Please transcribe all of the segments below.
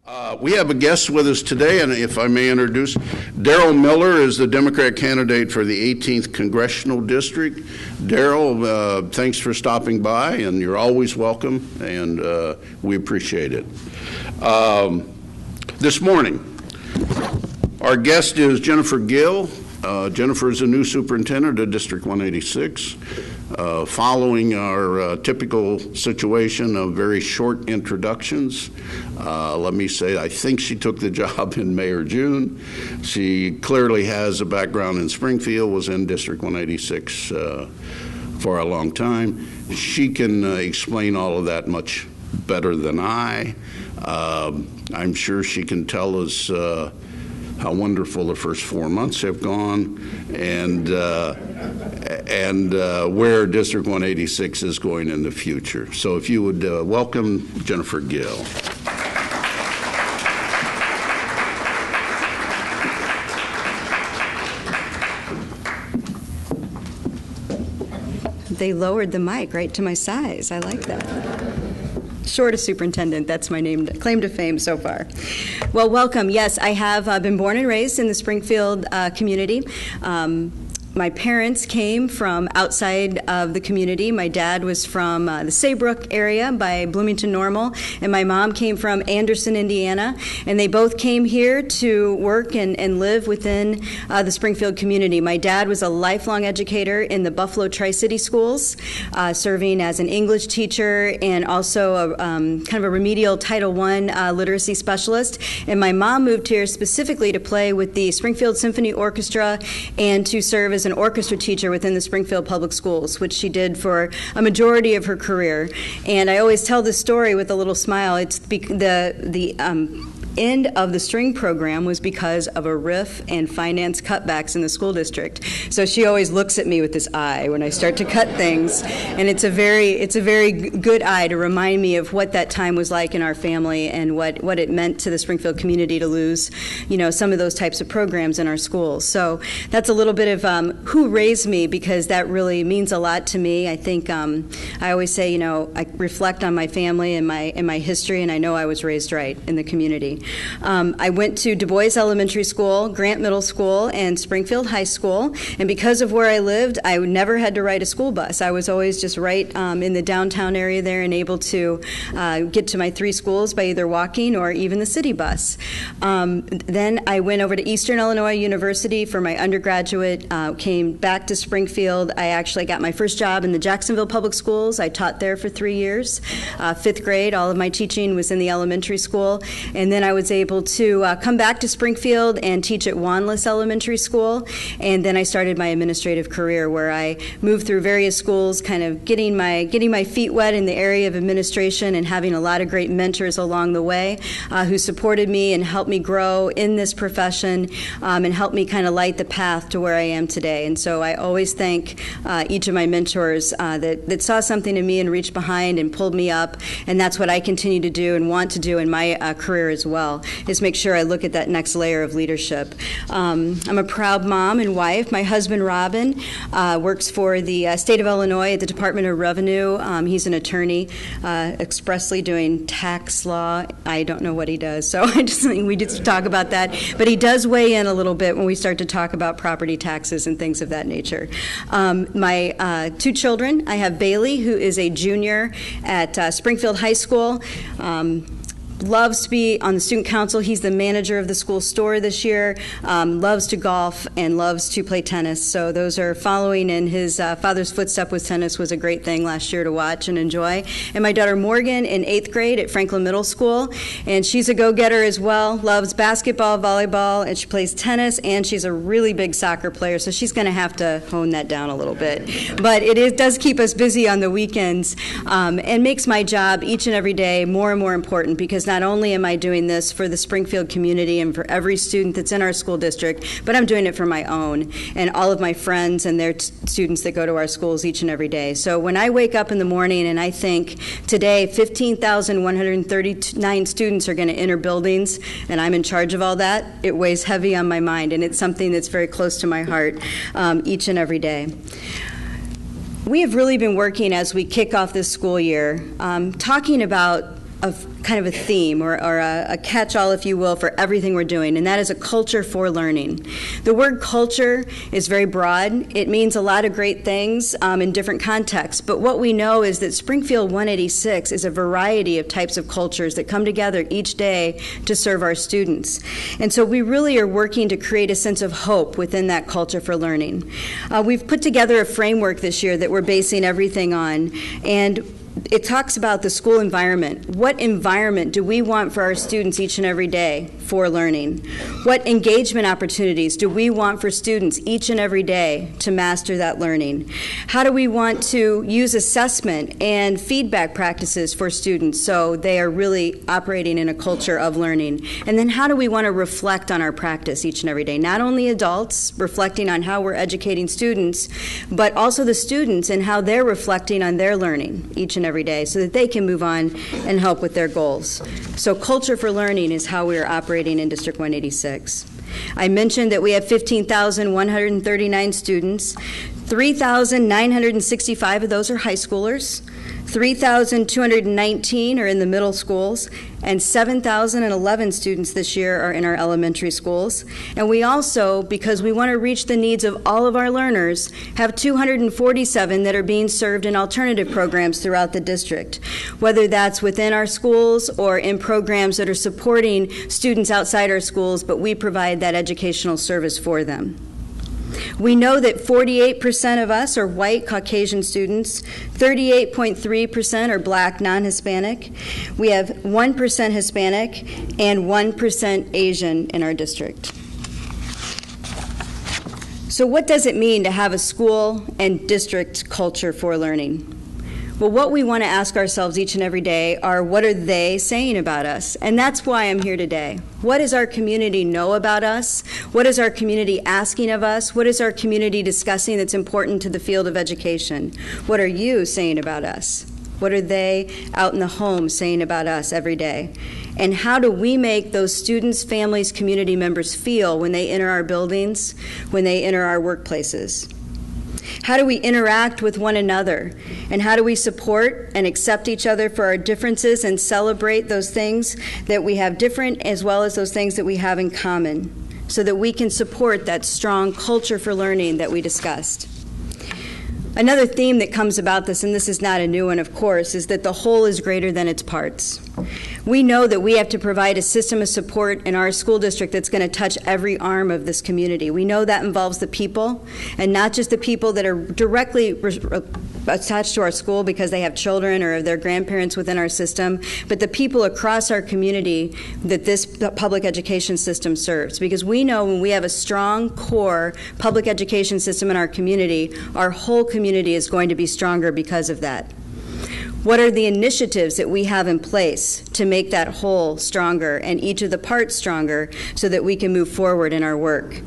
We have a guest with us today, and if I may introduce, Darrell Miller is the Democrat candidate for the 18th Congressional District. Darrell, thanks for stopping by, and you're always welcome, and we appreciate it. This morning, our guest is Jennifer Gill. Jennifer is a new superintendent of District 186. Following our typical situation of very short introductions, let me say I think she took the job in May or June. She clearly has a background in Springfield, was in District 186 for a long time. She can explain all of that much better than I. I'm sure she can tell us how wonderful the first 4 months have gone, and where District 186 is going in the future. So if you would welcome Jennifer Gill. They lowered the mic right to my size. I like that. Shortest superintendent, that's my claim to fame so far. Well, welcome. Yes, I have been born and raised in the Springfield community. My parents came from outside of the community. My dad was from the Saybrook area by Bloomington Normal, and my mom came from Anderson, Indiana. And they both came here to work and live within the Springfield community. My dad was a lifelong educator in the Buffalo Tri-City schools, serving as an English teacher and also a kind of a remedial Title I literacy specialist. And my mom moved here specifically to play with the Springfield Symphony Orchestra and to serve as an orchestra teacher within the Springfield Public Schools, which she did for a majority of her career. And I always tell this story with a little smile. It's the end of the string program was because of a RIF and finance cutbacks in the school district. So she always looks at me with this eye when I start to cut things, and it's a very good eye to remind me of what that time was like in our family and what it meant to the Springfield community to lose, some of those types of programs in our schools. So that's a little bit of who raised me, because that really means a lot to me. I think I always say, I reflect on my family and my history, and I know I was raised right in the community. I went to Du Bois Elementary School, Grant Middle School, and Springfield High School. And because of where I lived, I never had to ride a school bus. I was always just right in the downtown area there and able to get to my 3 schools by either walking or even the city bus. Then I went over to Eastern Illinois University for my undergraduate, came back to Springfield. I actually got my first job in the Jacksonville Public Schools. I taught there for 3 years, 5th grade. All of my teaching was in the elementary school. And then I was able to come back to Springfield and teach at Wanlis Elementary School, and then I started my administrative career where I moved through various schools, kind of getting my feet wet in the area of administration and having a lot of great mentors along the way who supported me and helped me grow in this profession and helped me kind of light the path to where I am today. And so I always thank each of my mentors that saw something in me and reached behind and pulled me up, and that's what I continue to do and want to do in my career as well, is make sure I look at that next layer of leadership. I'm a proud mom and wife. My husband, Robin, works for the state of Illinois at the Department of Revenue. He's an attorney, expressly doing tax law. I don't know what he does, so I just think we just talk about that. But he does weigh in a little bit when we start to talk about property taxes and things of that nature. My 2 children, I have Bailey, who is a junior at Springfield High School. Loves to be on the student council. He's the manager of the school store this year, loves to golf, and loves to play tennis. So those are following in his father's footstep with tennis was a great thing last year to watch and enjoy. And my daughter Morgan in 8th grade at Franklin Middle School, and she's a go-getter as well, loves basketball, volleyball, and she plays tennis, and she's a really big soccer player, so she's going to have to hone that down a little bit. But it does keep us busy on the weekends and makes my job each and every day more and more important, because not only am I doing this for the Springfield community and for every student that's in our school district, but I'm doing it for my own and all of my friends and their students that go to our schools each and every day. So when I wake up in the morning and I think today 15,139 students are going to enter buildings and I'm in charge of all that, it weighs heavy on my mind, and it's something that's very close to my heart each and every day. We have really been working as we kick off this school year, talking about kind of a theme or a catch-all, if you will, for everything we're doing, and that is a culture for learning. The word culture is very broad. It means a lot of great things in different contexts, but what we know is that Springfield 186 is a variety of types of cultures that come together each day to serve our students. And so we really are working to create a sense of hope within that culture for learning. We've put together a framework this year that we're basing everything on, and it talks about the school environment. What environment do we want for our students each and every day for learning? What engagement opportunities do we want for students each and every day to master that learning? How do we want to use assessment and feedback practices for students so they are really operating in a culture of learning? And then how do we want to reflect on our practice each and every day? Not only adults reflecting on how we're educating students, but also the students and how they're reflecting on their learning each and every day so that they can move on and help with their goals. So culture for learning is how we are operating in District 186. I mentioned that we have 15,139 students. 3,965 of those are high schoolers. 3,219 are in the middle schools, and 7,011 students this year are in our elementary schools. And we also, because we want to reach the needs of all of our learners, have 247 that are being served in alternative programs throughout the district, whether that's within our schools or in programs that are supporting students outside our schools, but we provide that educational service for them. We know that 48% of us are white Caucasian students, 38.3% are black non-Hispanic. We have 1% Hispanic and 1% Asian in our district. So what does it mean to have a school and district culture for learning? Well, what we want to ask ourselves each and every day are, what are they saying about us? And that's why I'm here today. What does our community know about us? What is our community asking of us? What is our community discussing that's important to the field of education? What are you saying about us? What are they out in the home saying about us every day? And how do we make those students, families, community members feel when they enter our buildings, when they enter our workplaces? How do we interact with one another? And how do we support and accept each other for our differences and celebrate those things that we have different as well as those things that we have in common so that we can support that strong culture for learning that we discussed? Another theme that comes about this, and this is not a new one, of course, is that the whole is greater than its parts. We know that we have to provide a system of support in our school district that's going to touch every arm of this community. We know that involves the people, and not just the people that are directly attached to our school because they have children or their grandparents within our system, but the people across our community that this public education system serves. Because we know when we have a strong core public education system in our community, our whole community is going to be stronger because of that. What are the initiatives that we have in place to make that whole stronger and each of the parts stronger so that we can move forward in our work?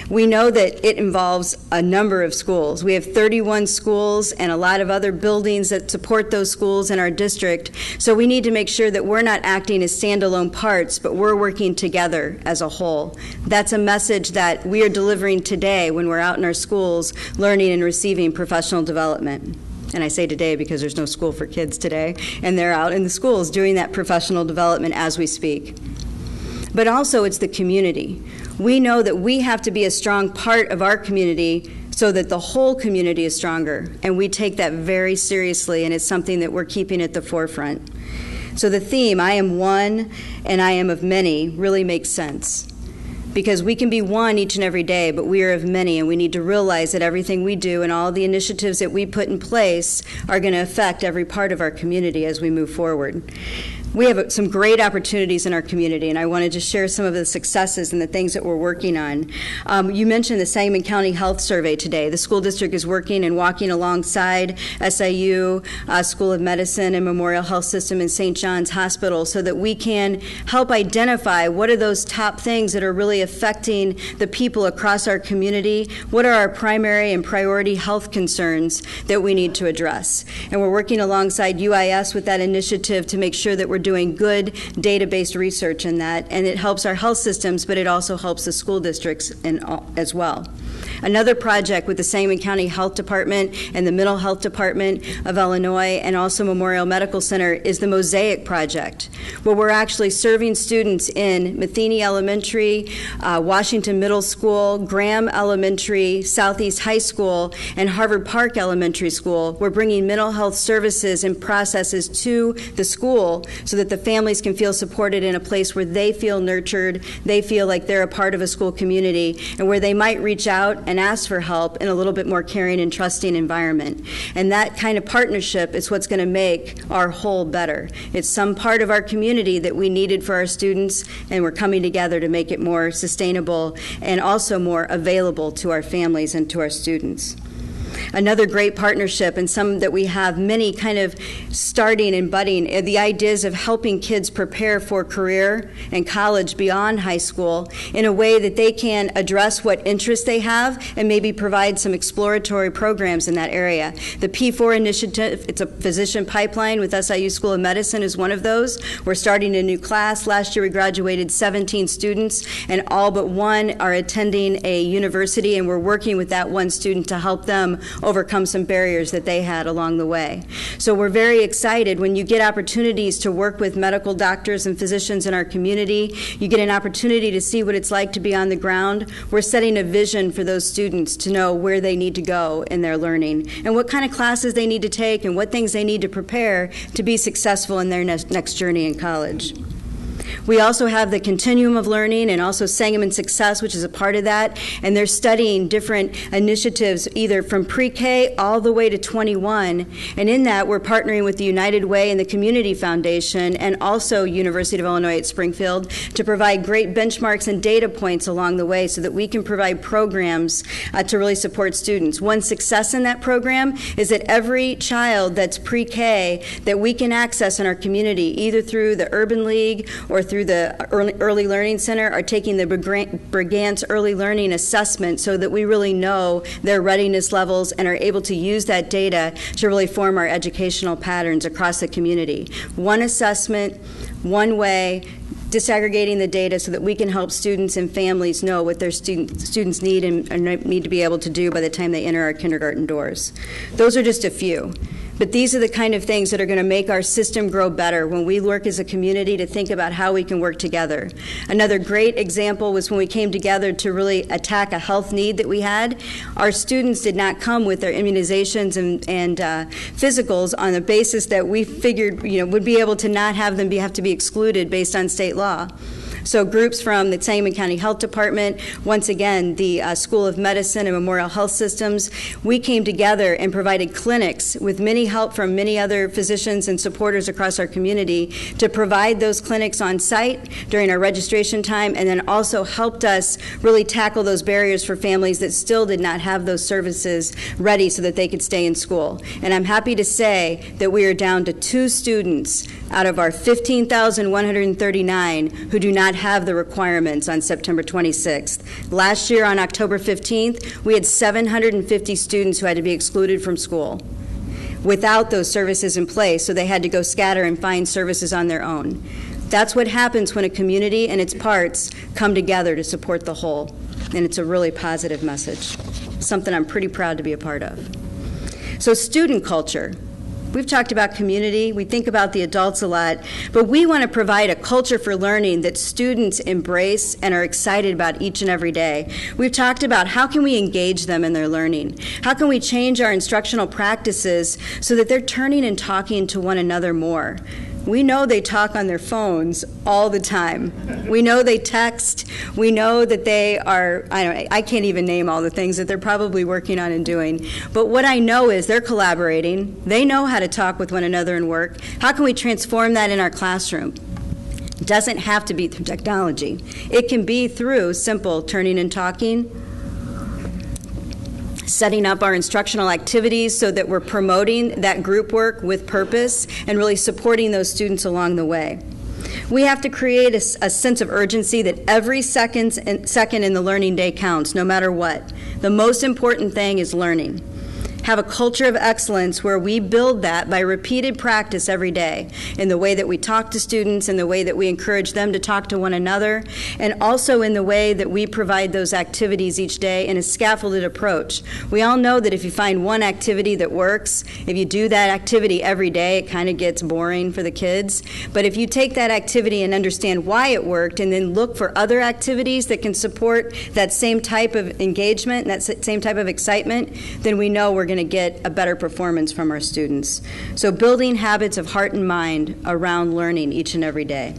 We know that it involves a number of schools. We have 31 schools and a lot of other buildings that support those schools in our district, so we need to make sure that we're not acting as standalone parts, but we're working together as a whole. That's a message that we are delivering today when we're out in our schools learning and receiving professional development. And I say today because there's no school for kids today, and they're out in the schools doing that professional development as we speak. But also it's the community. We know that we have to be a strong part of our community so that the whole community is stronger, and we take that very seriously, and it's something that we're keeping at the forefront. So the theme, I am one and I am of many, really makes sense. Because we can be one each and every day, but we are of many, and we need to realize that everything we do and all the initiatives that we put in place are going to affect every part of our community as we move forward. We have some great opportunities in our community, and I wanted to share some of the successes and the things that we're working on. You mentioned the Sangamon County Health Survey today. The school district is working and walking alongside SIU, School of Medicine, and Memorial Health System and St. John's Hospital so that we can help identify what are those top things that are really affecting the people across our community, what are our primary and priority health concerns that we need to address. And we're working alongside UIS with that initiative to make sure that we're doing good data-based research in that, and it helps our health systems, but it also helps the school districts as well. Another project with the Sangamon County Health Department and the Mental Health Department of Illinois and also Memorial Medical Center is the Mosaic Project, where we're actually serving students in Matheny Elementary, Washington Middle School, Graham Elementary, Southeast High School, and Harvard Park Elementary School. We're bringing mental health services and processes to the school so that the families can feel supported in a place where they feel nurtured, they feel like they're a part of a school community, and where they might reach out and ask for help in a little bit more caring and trusting environment. And that kind of partnership is what's going to make our whole better. It's some part of our community that we needed for our students, and we're coming together to make it more sustainable and also more available to our families and to our students. Another great partnership, and some that we have many kind of starting and budding, the ideas of helping kids prepare for career and college beyond high school in a way that they can address what interests they have and maybe provide some exploratory programs in that area. The P4 initiative, it's a physician pipeline with SIU School of Medicine is one of those. We're starting a new class. Last year we graduated 17 students, and all but one are attending a university, and we're working with that one student to help them overcome some barriers that they had along the way. So we're very excited when you get opportunities to work with medical doctors and physicians in our community. You get an opportunity to see what it's like to be on the ground. We're setting a vision for those students to know where they need to go in their learning and what kind of classes they need to take and what things they need to prepare to be successful in their next journey in college. We also have the Continuum of Learning and also Sangamon Success, which is a part of that, and they're studying different initiatives either from pre-K all the way to 21, and in that we're partnering with the United Way and the Community Foundation and also University of Illinois at Springfield to provide great benchmarks and data points along the way so that we can provide programs to really support students. One success in that program is that every child that's pre-K that we can access in our community, either through the Urban League or through the Early Learning Center, are taking the Brigance Early Learning Assessment so that we really know their readiness levels and are able to use that data to really form our educational patterns across the community. One assessment, one way, disaggregating the data so that we can help students and families know what their students need and need to be able to do by the time they enter our kindergarten doors. Those are just a few. But these are the kind of things that are going to make our system grow better when we work as a community to think about how we can work together. Another great example was when we came together to really attack a health need that we had. Our students did not come with their immunizations and physicals on the basis that we figured would be able to not have them have to be excluded based on state law. So groups from the Sangamon County Health Department, once again, the School of Medicine and Memorial Health Systems, we came together and provided clinics with many help from many other physicians and supporters across our community to provide those clinics on site during our registration time, and then also helped us really tackle those barriers for families that still did not have those services ready so that they could stay in school. And I'm happy to say that we are down to 2 students out of our 15,139 who do not have the requirements on September 26th. Last year on October 15th, we had 750 students who had to be excluded from school without those services in place, so they had to go scatter and find services on their own. That's what happens when a community and its parts come together to support the whole, and it's a really positive message, something I'm pretty proud to be a part of. So student culture. We've talked about community, we think about the adults a lot, but we want to provide a culture for learning that students embrace and are excited about each and every day. We've talked about how can we engage them in their learning? How can we change our instructional practices so that they're turning and talking to one another more? We know they talk on their phones all the time. We know they text. We know that they are, I can't even name all the things that they're probably working on and doing. But what I know is they're collaborating. They know how to talk with one another and work. How can we transform that in our classroom? It doesn't have to be through technology. It can be through simple turning and talking, setting up our instructional activities so that we're promoting that group work with purpose and really supporting those students along the way. We have to create a sense of urgency that every second in the learning day counts, no matter what. The most important thing is learning. have a culture of excellence where we build that by repeated practice every day in the way that we talk to students, in the way that we encourage them to talk to one another, and also in the way that we provide those activities each day in a scaffolded approach. We all know that if you find one activity that works, if you do that activity every day, it kind of gets boring for the kids. But if you take that activity and understand why it worked and then look for other activities that can support that same type of engagement and that same type of excitement, then we know we're going to get a better performance from our students. So building habits of heart and mind around learning each and every day.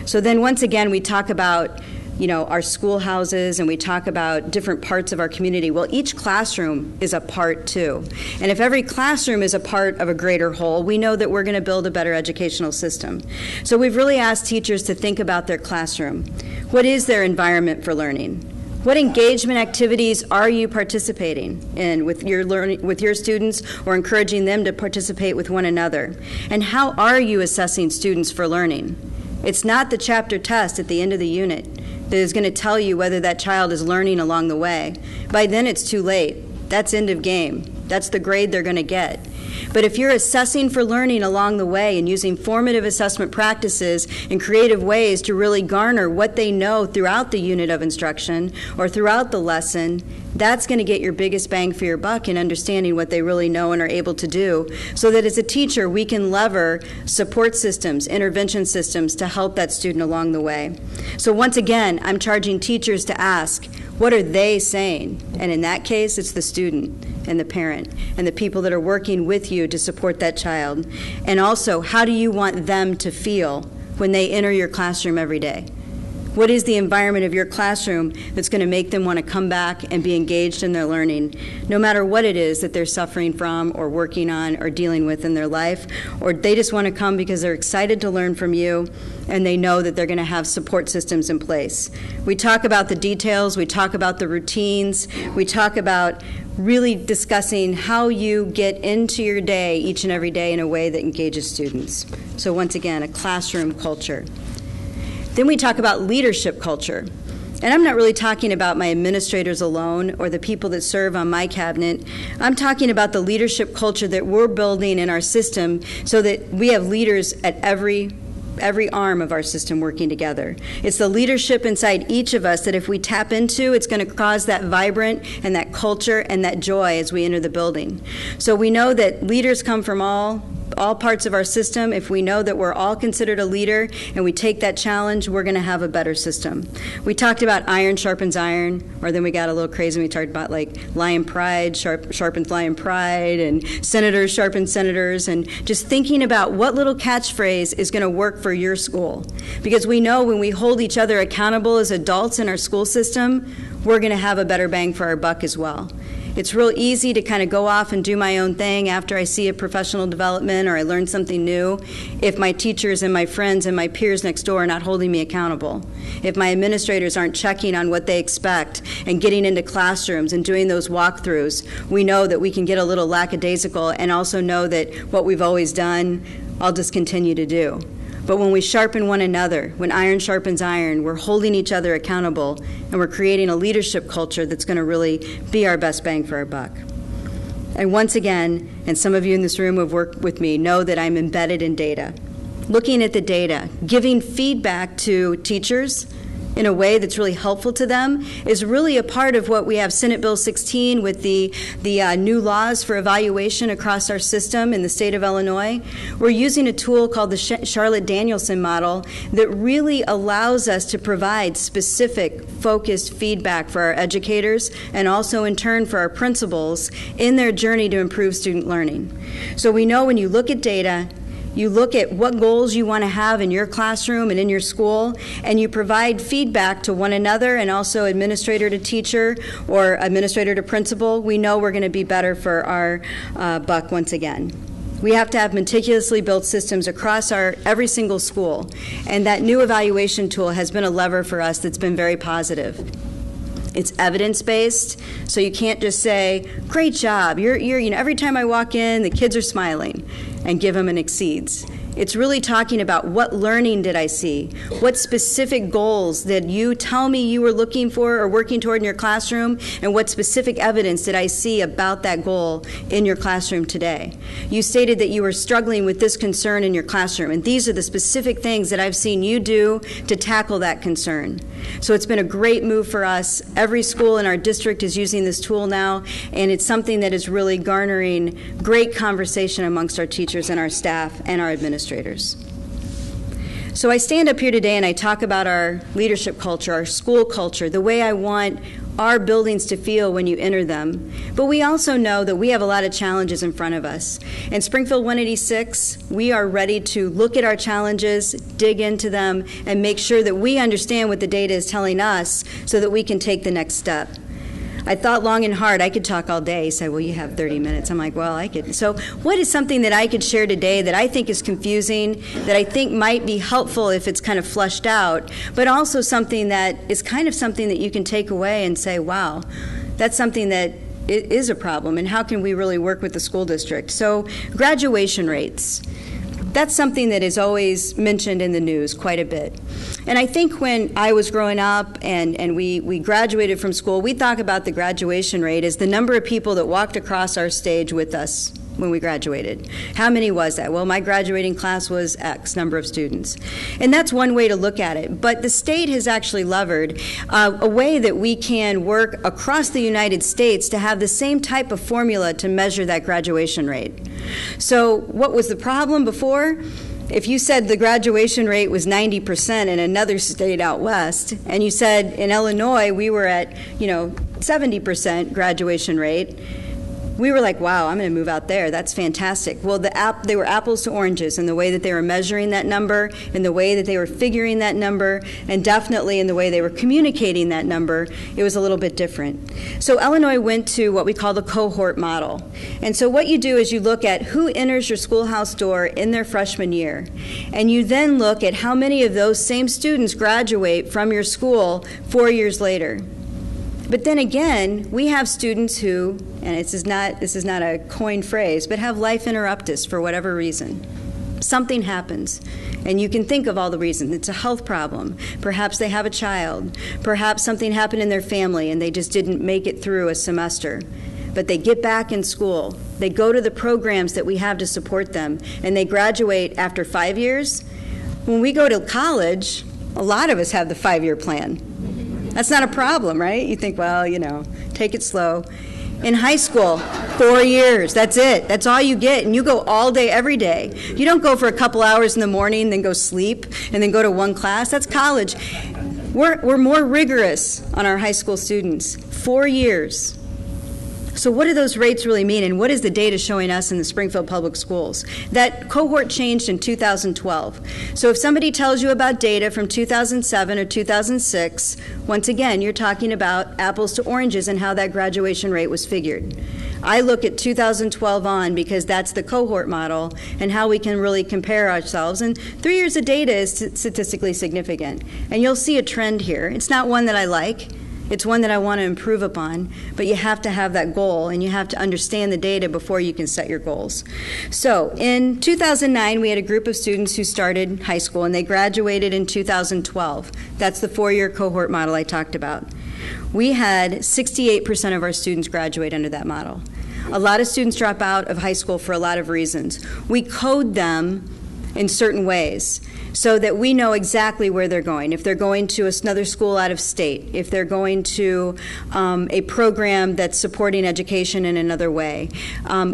So then once again, we talk about our schoolhouses, and we talk about different parts of our community. Well, each classroom is a part too. And if every classroom is a part of a greater whole, we know that we're going to build a better educational system. So we've really asked teachers to think about their classroom. What is their environment for learning? What engagement activities are you participating in with your students, or encouraging them to participate with one another? And how are you assessing students for learning? It's not the chapter test at the end of the unit that is going to tell you whether that child is learning along the way. By then it's too late. That's end of game. That's the grade they're going to get. But if you're assessing for learning along the way and using formative assessment practices in creative ways to really garner what they know throughout the unit of instruction or throughout the lesson, that's going to get your biggest bang for your buck in understanding what they really know and are able to do, so that as a teacher we can lever support systems, intervention systems to help that student along the way. So once again, I'm charging teachers to ask, what are they saying? And in that case, it's the student and the parent and the people that are working with you to support that child. And also, how do you want them to feel when they enter your classroom every day? What is the environment of your classroom that's going to make them want to come back and be engaged in their learning, no matter what it is that they're suffering from or working on or dealing with in their life? Or they just want to come because they're excited to learn from you and they know that they're going to have support systems in place. We talk about the details, we talk about the routines, we talk about really discussing how you get into your day each and every day in a way that engages students. So once again, a classroom culture. Then we talk about leadership culture. And I'm not really talking about my administrators alone or the people that serve on my cabinet. I'm talking about the leadership culture that we're building in our system so that we have leaders at every arm of our system working together. It's the leadership inside each of us that if we tap into, it's going to cause that vibrant and that culture and that joy as we enter the building. So we know that leaders come from all parts of our system. If we know that we're all considered a leader and we take that challenge, we're going to have a better system. We talked about iron sharpens iron, or then we got a little crazy and we talked about like lion pride sharpens lion pride, and senators sharpen senators, and just thinking about what little catchphrase is going to work for your school. Because we know when we hold each other accountable as adults in our school system, we're going to have a better bang for our buck as well. It's real easy to kind of go off and do my own thing after I see a professional development or I learn something new if my teachers and my friends and my peers next door are not holding me accountable. If my administrators aren't checking on what they expect and getting into classrooms and doing those walkthroughs, we know that we can get a little lackadaisical and also know that what we've always done, I'll just continue to do. But when we sharpen one another, when iron sharpens iron, we're holding each other accountable and we're creating a leadership culture that's going to really be our best bang for our buck. And once again, and some of you in this room who have worked with me know that I'm embedded in data. Looking at the data, giving feedback to teachers in a way that's really helpful to them is really a part of what we have Senate Bill 16 with the new laws for evaluation across our system in the state of Illinois. We're using a tool called the Charlotte Danielson model that really allows us to provide specific, focused feedback for our educators and also in turn for our principals in their journey to improve student learning. So we know when you look at data, you look at what goals you want to have in your classroom and in your school, and you provide feedback to one another and also administrator to teacher or administrator to principal. We know we're going to be better for our buck once again. We have to have meticulously built systems across every single school, and that new evaluation tool has been a lever for us that's been very positive. It's evidence-based, so you can't just say, great job, every time I walk in, the kids are smiling, and give them an exceeds. It's really talking about what learning did I see? What specific goals did you tell me you were looking for or working toward in your classroom? And what specific evidence did I see about that goal in your classroom today? You stated that you were struggling with this concern in your classroom, and these are the specific things that I've seen you do to tackle that concern. So it's been a great move for us. Every school in our district is using this tool now, and it's something that is really garnering great conversation amongst our teachers and our staff and our administrators. So I stand up here today and I talk about our leadership culture, our school culture, the way I want our buildings to feel when you enter them. But we also know that we have a lot of challenges in front of us. In Springfield 186, we are ready to look at our challenges, dig into them, and make sure that we understand what the data is telling us so that we can take the next step. I thought long and hard. I could talk all day. He said, well, you have 30 minutes. I'm like, well, I could. So what is something that I could share today that I think is confusing, that I think might be helpful if it's kind of flushed out, but also something that is kind of something that you can take away and say, wow, that's something that it is a problem, and how can we really work with the school district? So graduation rates. That's something that is always mentioned in the news quite a bit. And I think when I was growing up and we graduated from school, we talk about the graduation rate as the number of people that walked across our stage with us when we graduated. How many was that? Well, my graduating class was X number of students. And that's one way to look at it. But the state has actually levered a way that we can work across the United States to have the same type of formula to measure that graduation rate. So what was the problem before? If you said the graduation rate was 90% in another state out west, and you said in Illinois we were at 70% graduation rate, we were like, wow, I'm going to move out there. That's fantastic. Well, they were apples to oranges in the way that they were measuring that number, in the way that they were figuring that number, and definitely in the way they were communicating that number. It was a little bit different. So Illinois went to what we call the cohort model. And so what you do is you look at who enters your schoolhouse door in their freshman year, and you then look at how many of those same students graduate from your school 4 years later. But then again, we have students who, and this is not a coined phrase, but have life interruptus for whatever reason. Something happens, and you can think of all the reasons. It's a health problem. Perhaps they have a child. Perhaps something happened in their family and they just didn't make it through a semester. But they get back in school. They go to the programs that we have to support them, and they graduate after 5 years. When we go to college, a lot of us have the 5-year plan. That's not a problem, right? You think, well, take it slow. In high school, 4 years, that's it. That's all you get, and you go all day, every day. You don't go for a couple hours in the morning, then go sleep, and then go to one class. That's college. We're more rigorous on our high school students. 4 years. So what do those rates really mean, and what is the data showing us in the Springfield Public Schools? That cohort changed in 2012. So if somebody tells you about data from 2007 or 2006, once again, you're talking about apples to oranges and how that graduation rate was figured. I look at 2012 on because that's the cohort model and how we can really compare ourselves. And 3 years of data is statistically significant. And you'll see a trend here. It's not one that I like. It's one that I want to improve upon, but you have to have that goal, and you have to understand the data before you can set your goals. So in 2009, we had a group of students who started high school, and they graduated in 2012. That's the 4-year cohort model I talked about. We had 68% of our students graduate under that model. A lot of students drop out of high school for a lot of reasons. We code them in certain ways so that we know exactly where they're going. If they're going to another school out of state, if they're going to a program that's supporting education in another way.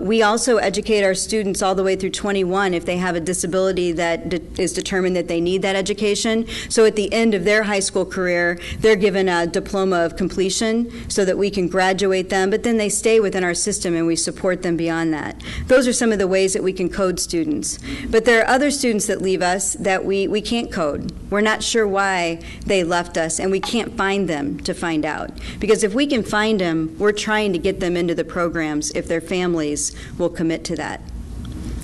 We also educate our students all the way through 21 if they have a disability that is determined that they need that education. So at the end of their high school career, they're given a diploma of completion so that we can graduate them, but then they stay within our system and we support them beyond that. Those are some of the ways that we can code students. But there are other students that leave us that we can't code. We're not sure why they left us, and we can't find them to find out. Because if we can find them, we're trying to get them into the programs if their families will commit to that.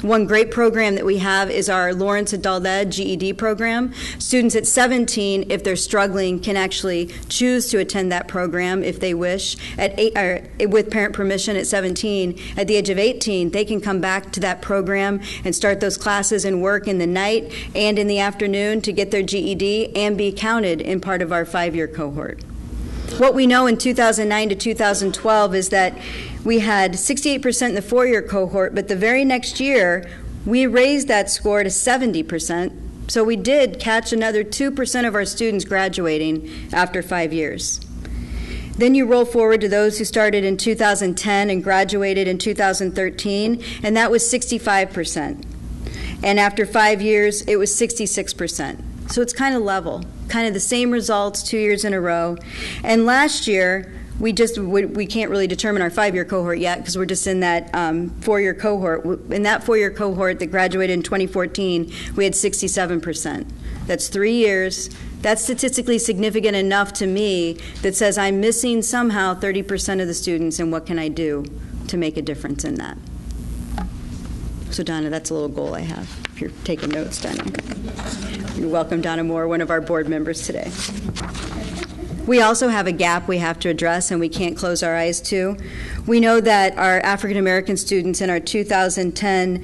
One great program that we have is our Lawrence Adult Ed GED program. Students at 17, if they're struggling, can actually choose to attend that program if they wish. With parent permission at 17, at the age of 18, they can come back to that program and start those classes and work in the night and in the afternoon to get their GED and be counted in part of our 5-year cohort. What we know in 2009 to 2012 is that we had 68% in the 4-year cohort, but the very next year, we raised that score to 70%. So we did catch another 2% of our students graduating after 5 years. Then you roll forward to those who started in 2010 and graduated in 2013, and that was 65%. And after 5 years, it was 66%. So it's kind of level, kind of the same results 2 years in a row. And last year, we can't really determine our 5-year cohort yet because we're just in that 4-year cohort. In that 4-year cohort that graduated in 2014, we had 67%. That's 3 years. That's statistically significant enough to me that says I'm missing somehow 30% of the students, and what can I do to make a difference in that? So Donna, that's a little goal I have, if you're taking notes, Donna. You're welcome, Donna Moore, one of our board members today. We also have a gap we have to address and we can't close our eyes to. We know that our African American students in our 2010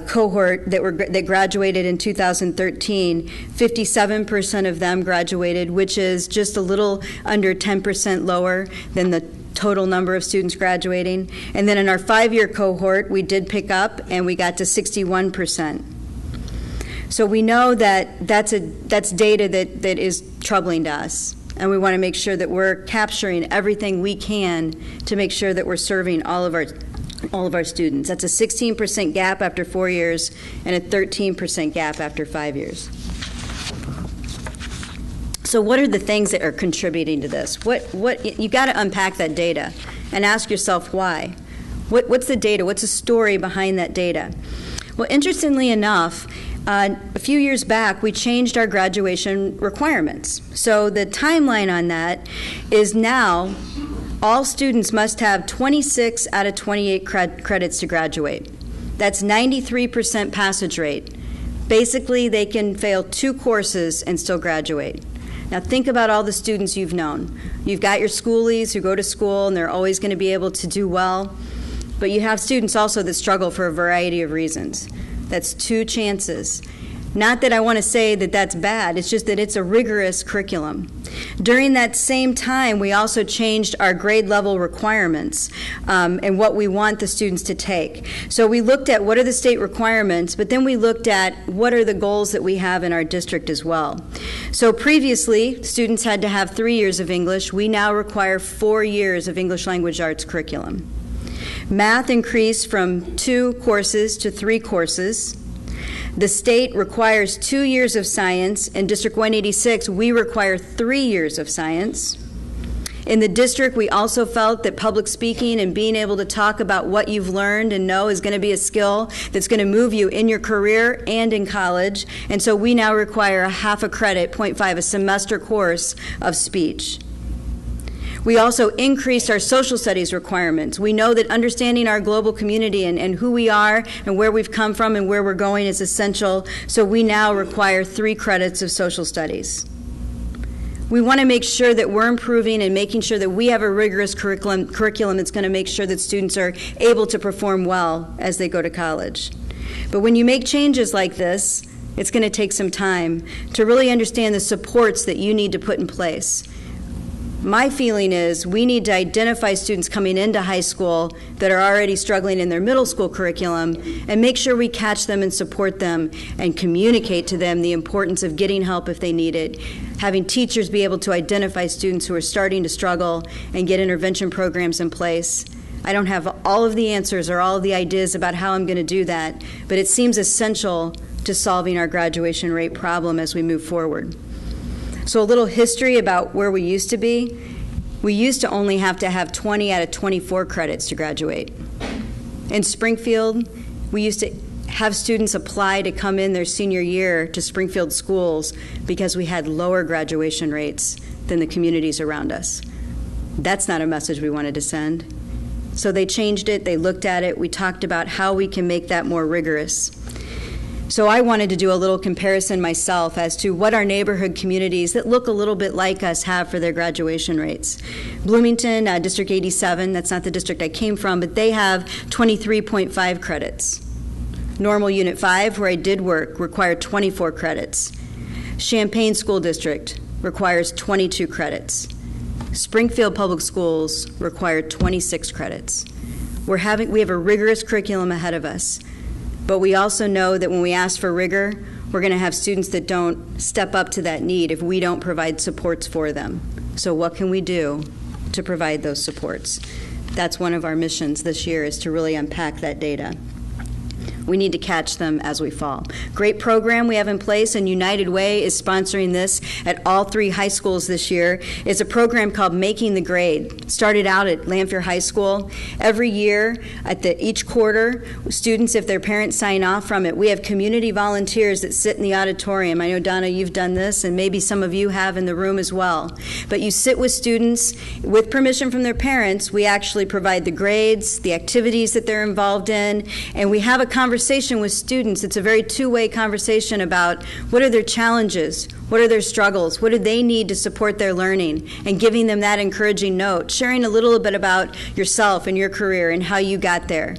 cohort that graduated in 2013, 57% of them graduated, which is just a little under 10% lower than the total number of students graduating. And then in our 5-year cohort, we did pick up and we got to 61%. So we know that that's data that is troubling to us. And we want to make sure that we're capturing everything we can to make sure that we're serving all of our students. That's a 16% gap after 4 years and a 13% gap after 5 years. So what are the things that are contributing to this? You got to unpack that data and ask yourself why. What's the data? What's the story behind that data? Well, interestingly enough, a few years back, we changed our graduation requirements. So the timeline on that is now all students must have 26 out of 28 credits to graduate. That's 93% passage rate. Basically, they can fail 2 courses and still graduate. Now think about all the students you've known. You've got your schoolies who go to school and they're always going to be able to do well, but you have students also that struggle for a variety of reasons. That's 2 chances. Not that I want to say that that's bad, it's just that it's a rigorous curriculum. During that same time, we also changed our grade level requirements and what we want the students to take. So we looked at what are the state requirements, but then we looked at what are the goals that we have in our district as well. So previously, students had to have 3 years of English. We now require 4 years of English language arts curriculum. Math increased from 2 courses to 3 courses. The state requires 2 years of science. In District 186, we require 3 years of science. In the district, we also felt that public speaking and being able to talk about what you've learned and know is going to be a skill that's going to move you in your career and in college. And so we now require a half a credit, 0.5, a semester course of speech. We also increased our social studies requirements. We know that understanding our global community and who we are and where we've come from and where we're going is essential, so we now require 3 credits of social studies. We want to make sure that we're improving and making sure that we have a rigorous curriculum that's going to make sure that students are able to perform well as they go to college. But when you make changes like this, it's going to take some time to really understand the supports that you need to put in place. My feeling is we need to identify students coming into high school that are already struggling in their middle school curriculum and make sure we catch them and support them and communicate to them the importance of getting help if they need it, having teachers be able to identify students who are starting to struggle and get intervention programs in place. I don't have all of the answers or all of the ideas about how I'm going to do that, but it seems essential to solving our graduation rate problem as we move forward. So a little history about where we used to be. We used to only have to have 20 out of 24 credits to graduate. In Springfield, we used to have students apply to come in their senior year to Springfield schools because we had lower graduation rates than the communities around us. That's not a message we wanted to send. So they changed it, they looked at it, we talked about how we can make that more rigorous. So I wanted to do a little comparison myself as to what our neighborhood communities that look a little bit like us have for their graduation rates. Bloomington, District 87, that's not the district I came from, but they have 23.5 credits. Normal Unit 5, where I did work, required 24 credits. Champaign School District requires 22 credits. Springfield Public Schools require 26 credits. We have a rigorous curriculum ahead of us. But we also know that when we ask for rigor, we're going to have students that don't step up to that need if we don't provide supports for them. So what can we do to provide those supports? That's one of our missions this year, is to really unpack that data. We need to catch them as we fall. Great program we have in place, and United Way is sponsoring this at all 3 high schools this year. It's a program called Making the Grade. Started out at Lanphier High School. Every year, at each quarter, students, if their parents sign off from it, we have community volunteers that sit in the auditorium. I know, Donna, you've done this, and maybe some of you have in the room as well. But you sit with students with permission from their parents. We actually provide the grades, the activities that they're involved in, and we have a conversation with students. It's a very two-way conversation about what are their challenges, what are their struggles, what do they need to support their learning, and giving them that encouraging note, sharing a little bit about yourself and your career and how you got there.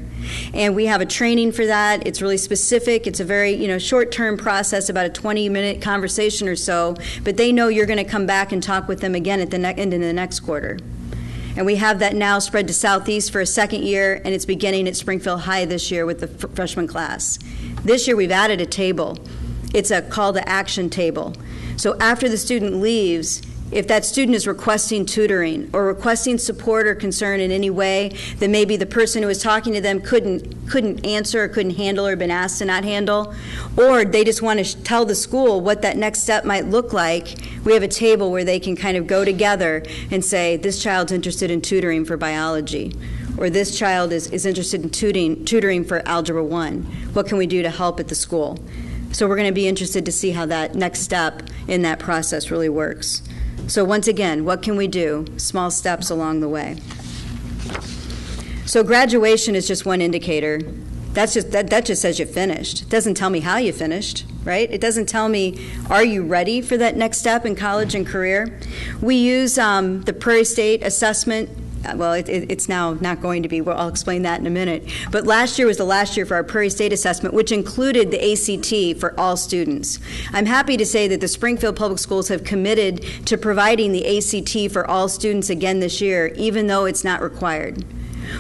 And we have a training for that. It's really specific. It's a very short-term process, about a 20-minute conversation or so, but they know you're going to come back and talk with them again at the end of the next quarter. And we have that now spread to Southeast for a second year, and it's beginning at Springfield High this year with the freshman class. This year we've added a table. It's a call to action table. So after the student leaves, if that student is requesting tutoring or requesting support or concern in any way that maybe the person who was talking to them couldn't answer or couldn't handle or been asked to not handle, or they just want to tell the school what that next step might look like, we have a table where they can kind of go together and say, this child's interested in tutoring for biology, or this child is interested in tutoring for Algebra 1. What can we do to help at the school? So we're going to be interested to see how that next step in that process really works. So once again, what can we do? Small steps along the way. So graduation is just one indicator. That just says you finished. It doesn't tell me how you finished, right? It doesn't tell me, are you ready for that next step in college and career? We use the Prairie State assessment. Well, it's now not going to be. Well, I'll explain that in a minute. But last year was the last year for our Prairie State assessment, which included the ACT for all students. I'm happy to say that the Springfield Public Schools have committed to providing the ACT for all students again this year, even though it's not required.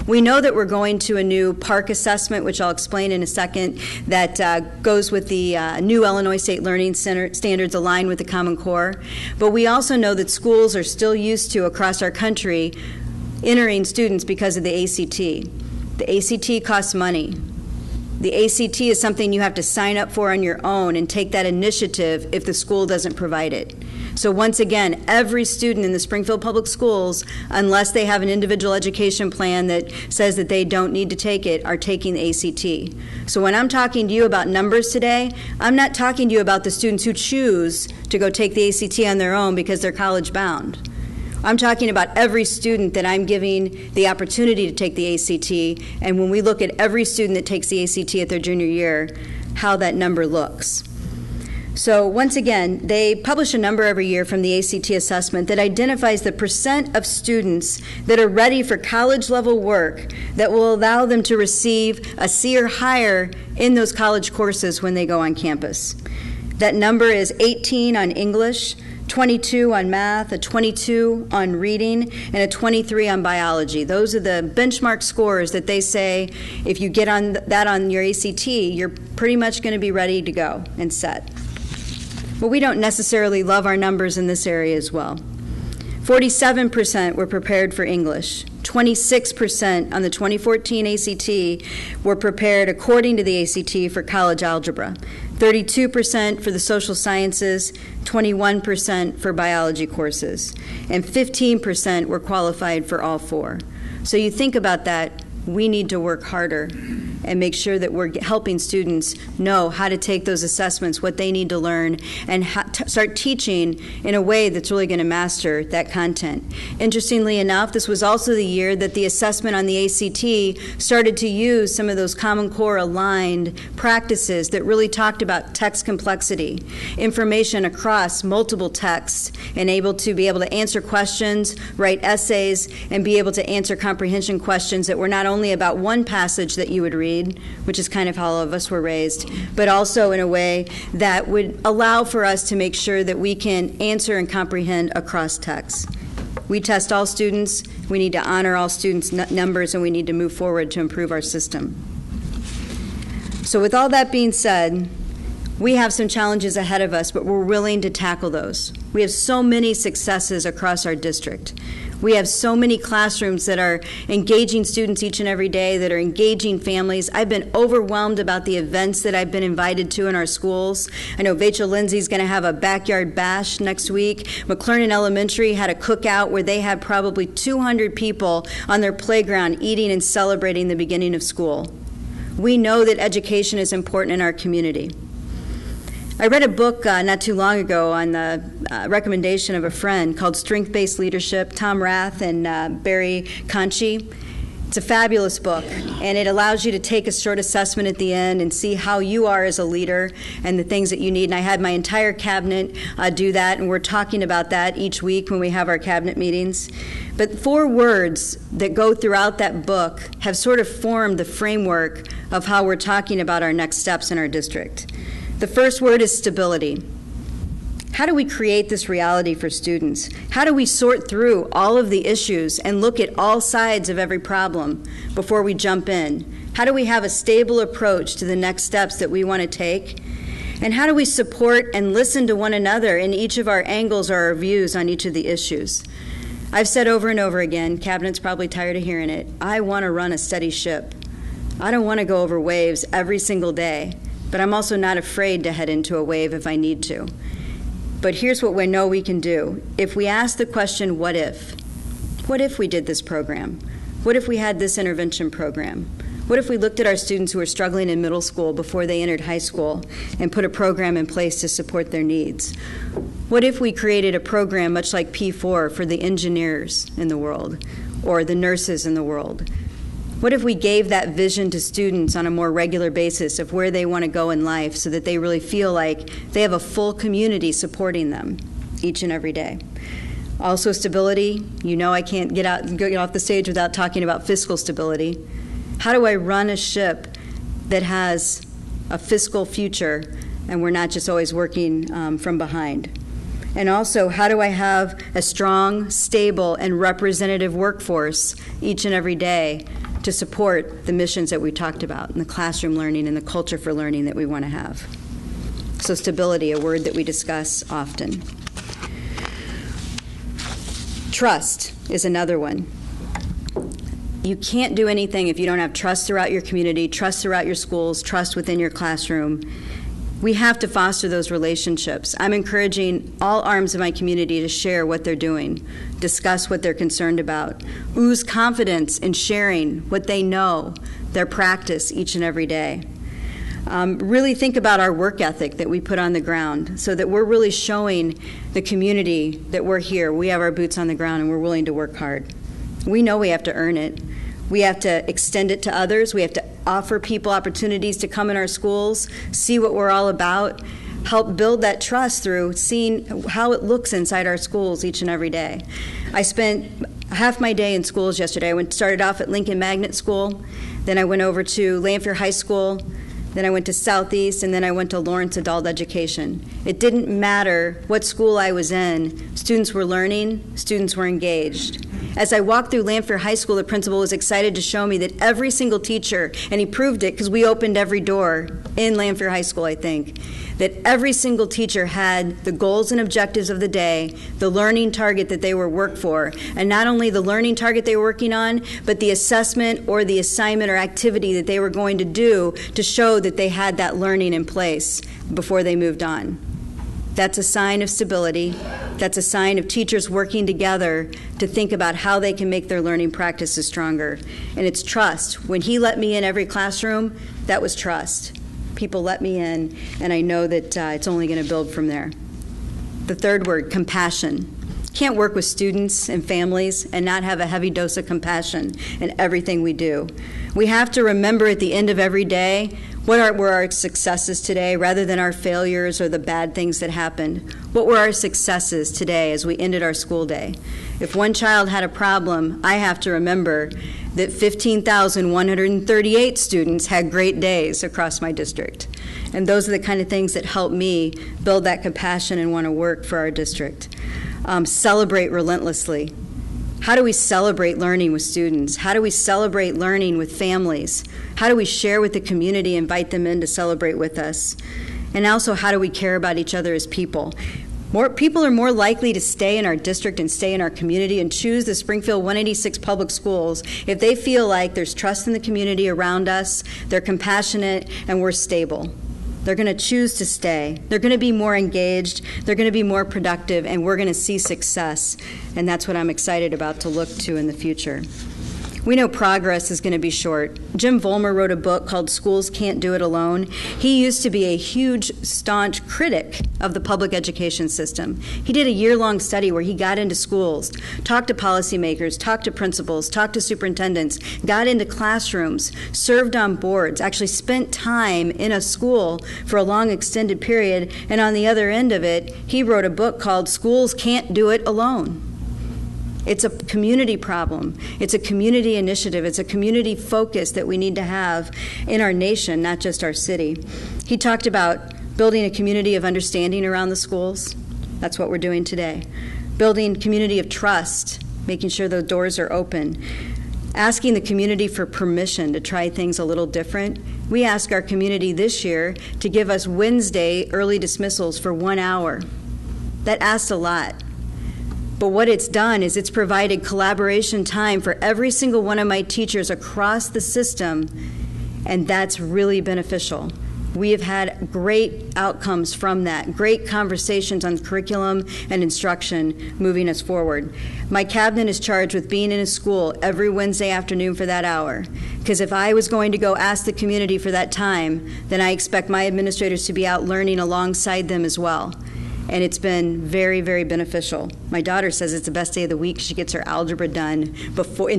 We know that we're going to a new PARCC assessment, which I'll explain in a second, that goes with the new Illinois State Learning Center standards aligned with the Common Core. But we also know that schools are still used to, across our country, entering students because of the ACT. The ACT costs money. The ACT is something you have to sign up for on your own and take that initiative if the school doesn't provide it. So once again, every student in the Springfield Public Schools, unless they have an individual education plan that says that they don't need to take it, are taking the ACT. So when I'm talking to you about numbers today, I'm not talking to you about the students who choose to go take the ACT on their own because they're college bound. I'm talking about every student that I'm giving the opportunity to take the ACT, and when we look at every student that takes the ACT at their junior year, how that number looks. So once again, they publish a number every year from the ACT assessment that identifies the percent of students that are ready for college-level work that will allow them to receive a C or higher in those college courses when they go on campus. That number is 18 on English, 22 on math, a 22 on reading, and a 23 on biology. Those are the benchmark scores that they say if you get on that on your ACT, you're pretty much going to be ready to go and set. But we don't necessarily love our numbers in this area as well. 47% were prepared for English. 26% on the 2014 ACT were prepared according to the ACT for college algebra. 32% for the social sciences, 21% for biology courses, and 15% were qualified for all four. So you think about that, we need to work harder and make sure that we're helping students know how to take those assessments, what they need to learn, and start teaching in a way that's really going to master that content. Interestingly enough, this was also the year that the assessment on the ACT started to use some of those Common Core aligned practices that really talked about text complexity, information across multiple texts, and able to answer questions, write essays, and be able to answer comprehension questions that were not only about one passage that you would read, which is kind of how all of us were raised, but also in a way that would allow for us to make sure that we can answer and comprehend across texts. We test all students, we need to honor all students' numbers, and we need to move forward to improve our system. So with all that being said, we have some challenges ahead of us, but we're willing to tackle those. We have so many successes across our district. We have so many classrooms that are engaging students each and every day, that are engaging families. I've been overwhelmed about the events that I've been invited to in our schools. I know Vachel Lindsay's going to have a backyard bash next week. McClernand Elementary had a cookout where they had probably 200 people on their playground eating and celebrating the beginning of school. We know that education is important in our community. I read a book not too long ago on the recommendation of a friend called Strength-Based Leadership, Tom Rath and Barry Conchie. It's a fabulous book, and it allows you to take a short assessment at the end and see how you are as a leader and the things that you need. And I had my entire cabinet do that, and we're talking about that each week when we have our cabinet meetings. But 4 words that go throughout that book have sort of formed the framework of how we're talking about our next steps in our district. The first word is stability. How do we create this reality for students? How do we sort through all of the issues and look at all sides of every problem before we jump in? How do we have a stable approach to the next steps that we want to take? And how do we support and listen to one another in each of our angles or our views on each of the issues? I've said over and over again, Cabinet's probably tired of hearing it, I want to run a steady ship. I don't want to go over waves every single day. But I'm also not afraid to head into a wave if I need to. But here's what we know we can do. If we ask the question, what if? What if we did this program? What if we had this intervention program? What if we looked at our students who are struggling in middle school before they entered high school and put a program in place to support their needs? What if we created a program much like P4 for the engineers in the world or the nurses in the world? What if we gave that vision to students on a more regular basis of where they want to go in life so that they really feel like they have a full community supporting them each and every day? Also stability. You know I can't get off the stage without talking about fiscal stability. How do I run a ship that has a fiscal future and we're not just always working from behind? And also, how do I have a strong, stable, and representative workforce each and every day to support the missions that we talked about and the classroom learning and the culture for learning that we want to have? So stability, a word that we discuss often. Trust is another one. You can't do anything if you don't have trust throughout your community, trust throughout your schools, trust within your classroom. We have to foster those relationships. I'm encouraging all arms of my community to share what they're doing, discuss what they're concerned about, ooze confidence in sharing what they know, their practice each and every day. Really think about our work ethic that we put on the ground so that we're really showing the community that we're here. We have our boots on the ground and we're willing to work hard. We know we have to earn it. We have to extend it to others. We have to offer people opportunities to come in our schools, see what we're all about, help build that trust through seeing how it looks inside our schools each and every day. I spent half my day in schools yesterday. I started off at Lincoln Magnet School, then I went over to Lanphier High School, then I went to Southeast, and then I went to Lawrence Adult Education. It didn't matter what school I was in. Students were learning, students were engaged. As I walked through Lanphier High School, the principal was excited to show me that every single teacher, and he proved it because we opened every door in Lanphier High School, I think, that every single teacher had the goals and objectives of the day, the learning target that they were worked for, and not only the learning target they were working on, but the assessment or the assignment or activity that they were going to do to show that they had that learning in place before they moved on. That's a sign of stability. That's a sign of teachers working together to think about how they can make their learning practices stronger. And it's trust. When he let me in every classroom, that was trust. People let me in, and I know that it's only going to build from there. The third word, compassion. Can't work with students and families and not have a heavy dose of compassion in everything we do. We have to remember at the end of every day what were our successes today rather than our failures or the bad things that happened. What were our successes today as we ended our school day? If one child had a problem, I have to remember that 15,138 students had great days across my district. And those are the kind of things that help me build that compassion and want to work for our district. Celebrate relentlessly. How do we celebrate learning with students? How do we celebrate learning with families? How do we share with the community, invite them in to celebrate with us? And also, how do we care about each other as people? More people are more likely to stay in our district and stay in our community and choose the Springfield 186 public schools if they feel like there's trust in the community around us, they're compassionate, and we're stable. They're going to choose to stay. They're going to be more engaged. They're going to be more productive, and we're going to see success. And that's what I'm excited about to look to in the future. We know progress is going to be short. Jim Vollmer wrote a book called Schools Can't Do It Alone. He used to be a huge, staunch critic of the public education system. He did a year-long study where he got into schools, talked to policymakers, talked to principals, talked to superintendents, got into classrooms, served on boards, actually spent time in a school for a long extended period, and on the other end of it, he wrote a book called Schools Can't Do It Alone. It's a community problem. It's a community initiative. It's a community focus that we need to have in our nation, not just our city. He talked about building a community of understanding around the schools. That's what we're doing today. Building community of trust, making sure the doors are open. Asking the community for permission to try things a little different. We asked our community this year to give us Wednesday early dismissals for 1 hour. That asked a lot. But what it's done is it's provided collaboration time for every single one of my teachers across the system, and that's really beneficial. We have had great outcomes from that, great conversations on curriculum and instruction moving us forward. My cabinet is charged with being in a school every Wednesday afternoon for that hour, because if I was going to go ask the community for that time, then I expect my administrators to be out learning alongside them as well. And it's been very, very beneficial. My daughter says it's the best day of the week. She gets her algebra done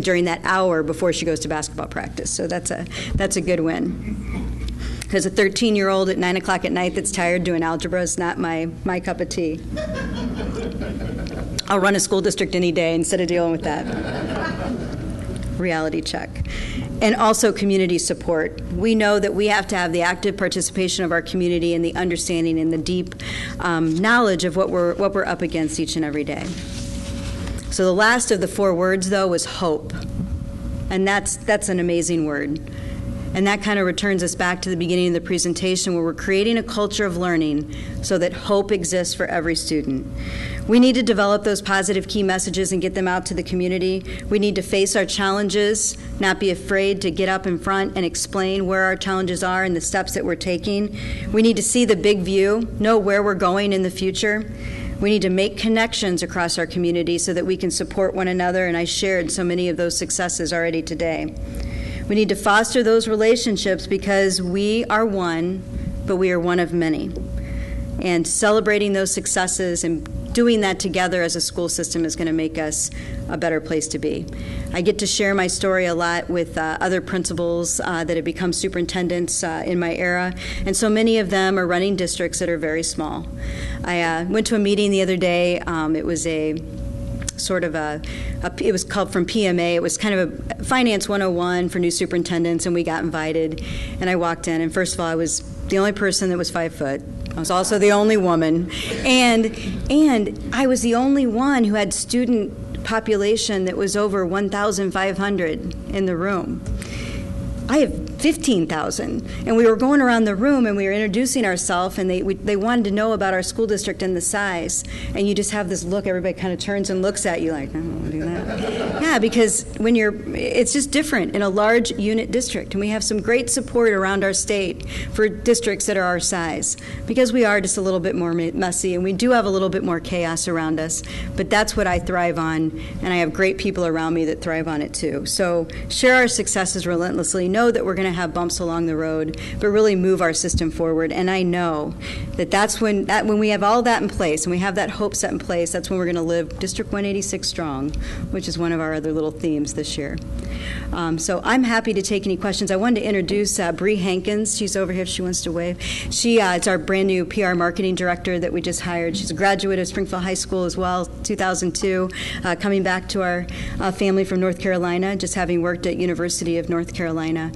during that hour before she goes to basketball practice. So that's a good win. Because a 13-year-old at 9 o'clock at night that's tired doing algebra is not my cup of tea. I'll run a school district any day instead of dealing with that. Reality check. And also community support. We know that we have to have the active participation of our community and the understanding and the deep knowledge of what we're up against each and every day. So the last of the 4 words, though, was hope. And that's an amazing word. And that kind of returns us back to the beginning of the presentation where we're creating a culture of learning so that hope exists for every student. We need to develop those positive key messages and get them out to the community. We need to face our challenges, not be afraid to get up in front and explain where our challenges are and the steps that we're taking. We need to see the big view, know where we're going in the future. We need to make connections across our community so that we can support one another, and I shared so many of those successes already today. We need to foster those relationships because we are one, but we are one of many. And celebrating those successes and doing that together as a school system is going to make us a better place to be. I get to share my story a lot with other principals that have become superintendents in my era, and so many of them are running districts that are very small. I went to a meeting the other day. It was it was called from PMA. It was kind of a Finance 101 for new superintendents, and we got invited. And I walked in, and first of all, I was the only person that was 5 foot. I was also the only woman, and I was the only one who had student population that was over 1,500 in the room. I have 15,000. And we were going around the room and we were introducing ourselves, and they wanted to know about our school district and the size. And you just have this look, everybody kind of turns and looks at you like, I don't want to do that. Yeah, because it's just different in a large unit district. And we have some great support around our state for districts that are our size, because we are just a little bit more messy and we do have a little bit more chaos around us. But that's what I thrive on, and I have great people around me that thrive on it too. So share our successes relentlessly. Know that we're going to have bumps along the road, but really move our system forward. And I know that's when we have all that in place and we have that hope set in place, that's when we're going to live District 186 strong, which is one of our other little themes this year. So I'm happy to take any questions. I wanted to introduce Bree Hankins. She's over here if she wants to wave. It's our brand new PR marketing director that we just hired. She's a graduate of Springfield High School as well, 2002, coming back to our family from North Carolina, just having worked at University of North Carolina.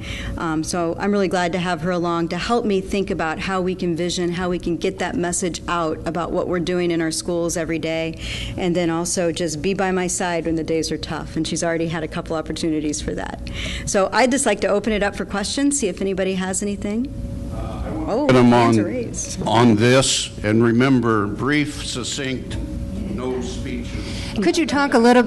So I'm really glad to have her along to help me think about how we can vision, how we can get that message out about what we're doing in our schools every day, and then also just be by my side when the days are tough. And she's already had a couple opportunities for that. So I'd just like to open it up for questions, see if anybody has anything. Hands are raised. On this, and remember, brief, succinct, no speeches. Could you talk a little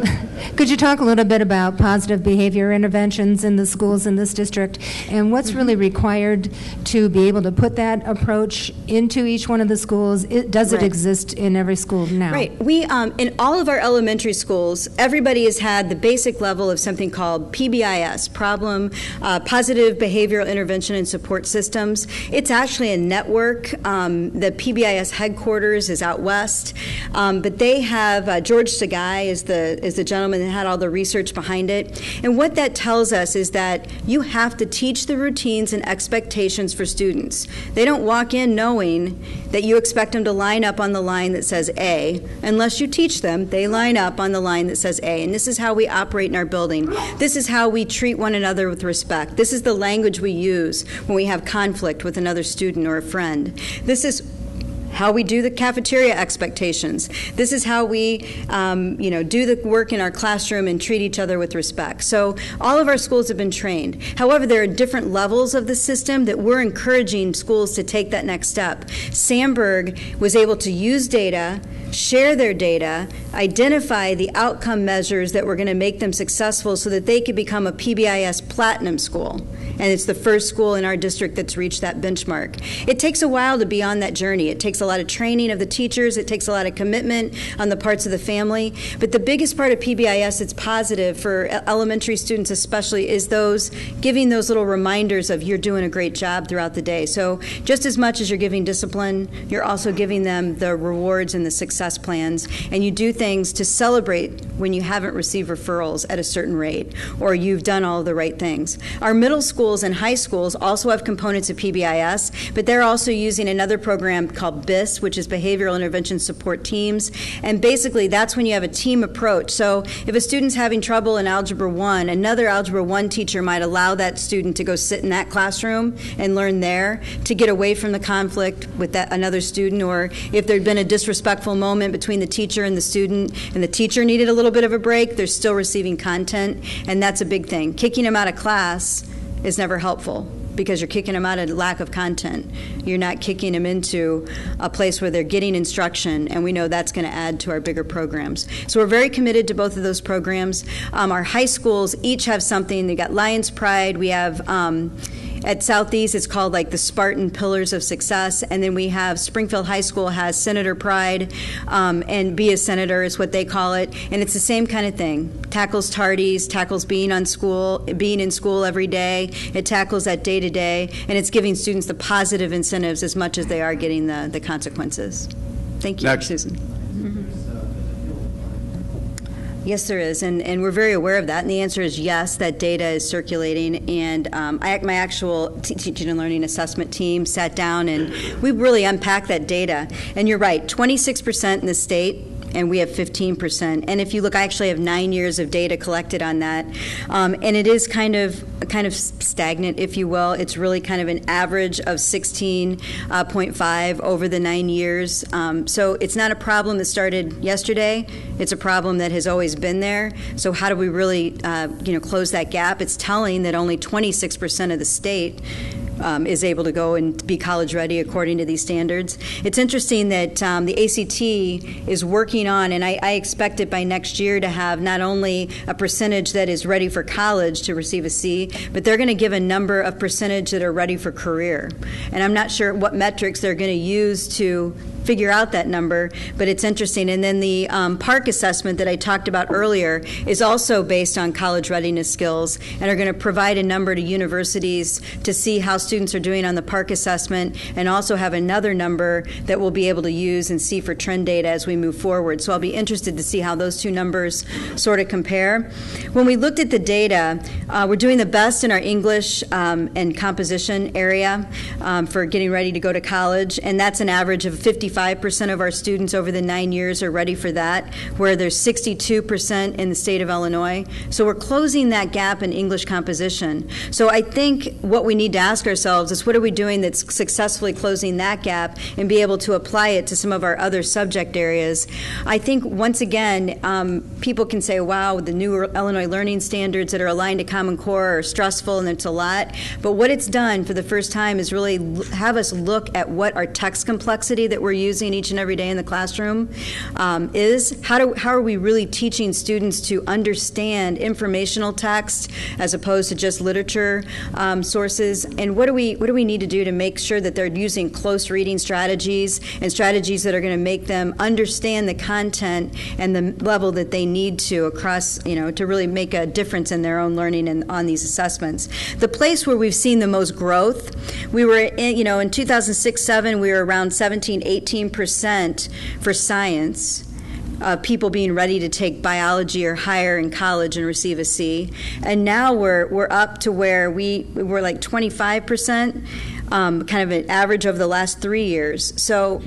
bit about positive behavior interventions in the schools in this district, and what's really required to be able to put that approach into each one of the schools? Does it exist in every school now? Right. We in all of our elementary schools, everybody has had the basic level of something called PBIS, Positive Behavioral Intervention and Support Systems. It's actually a network. The PBIS headquarters is out west, but they have George Sagai is the gentleman that had all the research behind it. And what that tells us is that you have to teach the routines and expectations for students. They don't walk in knowing that you expect them to line up on the line that says A. Unless you teach them, they line up on the line that says A. And this is how we operate in our building. This is how we treat one another with respect. This is the language we use when we have conflict with another student or a friend. This is how we do the cafeteria expectations. This is how we, do the work in our classroom and treat each other with respect. So all of our schools have been trained. However, there are different levels of the system that we're encouraging schools to take that next step. Sandburg was able to use data, share their data, identify the outcome measures that were going to make them successful so that they could become a PBIS Platinum school. And it's the first school in our district that's reached that benchmark. It takes a while to be on that journey. It takes a lot of training of the teachers. It takes a lot of commitment on the parts of the family. But the biggest part of PBIS that's positive for elementary students especially is giving those little reminders of you're doing a great job throughout the day. So just as much as you're giving discipline, you're also giving them the rewards and the success plans. And you do things to celebrate when you haven't received referrals at a certain rate or you've done all the right things. Our middle schools and high schools also have components of PBIS, but they're also using another program called BIS, which is Behavioral Intervention Support Teams. And basically, that's when you have a team approach. So if a student's having trouble in Algebra 1, another Algebra 1 teacher might allow that student to go sit in that classroom and learn there to get away from the conflict with another student. Or if there'd been a disrespectful moment between the teacher and the student, and the teacher needed a little bit of a break, they're still receiving content, and that's a big thing. Kicking them out of class is never helpful because you're kicking them out of lack of content. You're not kicking them into a place where they're getting instruction, and we know that's going to add to our bigger programs. So we're very committed to both of those programs. Our high schools each have something. They got Lions Pride. We have at Southeast, it's called like the Spartan Pillars of Success, and then we have Springfield High School has Senator Pride, and Be a Senator is what they call it, and it's the same kind of thing. Tackles tardies, tackles being in school every day. It tackles that day to day, and it's giving students the positive incentives as much as they are getting the consequences. Thank you, Susan. Yes, there is, and we're very aware of that. And the answer is yes, that data is circulating. And my actual teaching and learning assessment team sat down and we really unpacked that data. And you're right, 26% in the state and we have 15%. And if you look, I actually have 9 years of data collected on that, and it is kind of stagnant, if you will. It's really kind of an average of 16.5 over the 9 years. So it's not a problem that started yesterday. It's a problem that has always been there. So how do we really, close that gap? It's telling that only 26% of the state is able to go and be college ready according to these standards. It's interesting that the ACT is working on, and I expect it by next year to have not only a percentage that is ready for college to receive a C, but they're going to give a number of percentage that are ready for career. And I'm not sure what metrics they're going to use to figure out that number, but it's interesting. And then the PARCC assessment that I talked about earlier is also based on college readiness skills, and are going to provide a number to universities to see how students are doing on the PARCC assessment, and also have another number that we'll be able to use and see for trend data as we move forward. So I'll be interested to see how those two numbers sort of compare. When we looked at the data, we're doing the best in our English and composition area for getting ready to go to college, and that's an average of 55% of our students over the 9 years are ready for that, where there's 62% in the state of Illinois. So we're closing that gap in English composition. So I think what we need to ask ourselves is, what are we doing that's successfully closing that gap and be able to apply it to some of our other subject areas? I think, once again, people can say, wow, the new Illinois learning standards that are aligned to Common Core are stressful and it's a lot. But what it's done for the first time is really have us look at what our text complexity that we're using each and every day in the classroom is. How are we really teaching students to understand informational text as opposed to just literature sources? And what do we need to do to make sure that they're using close reading strategies and strategies that are going to make them understand the content and the level that they need to across, to really make a difference in their own learning and on these assessments. The place where we've seen the most growth, we were in 2006-07, we were around 17-18% for science. People being ready to take biology or higher in college and receive a C, and now we're up to where we're like 25%, kind of an average over the last 3 years. So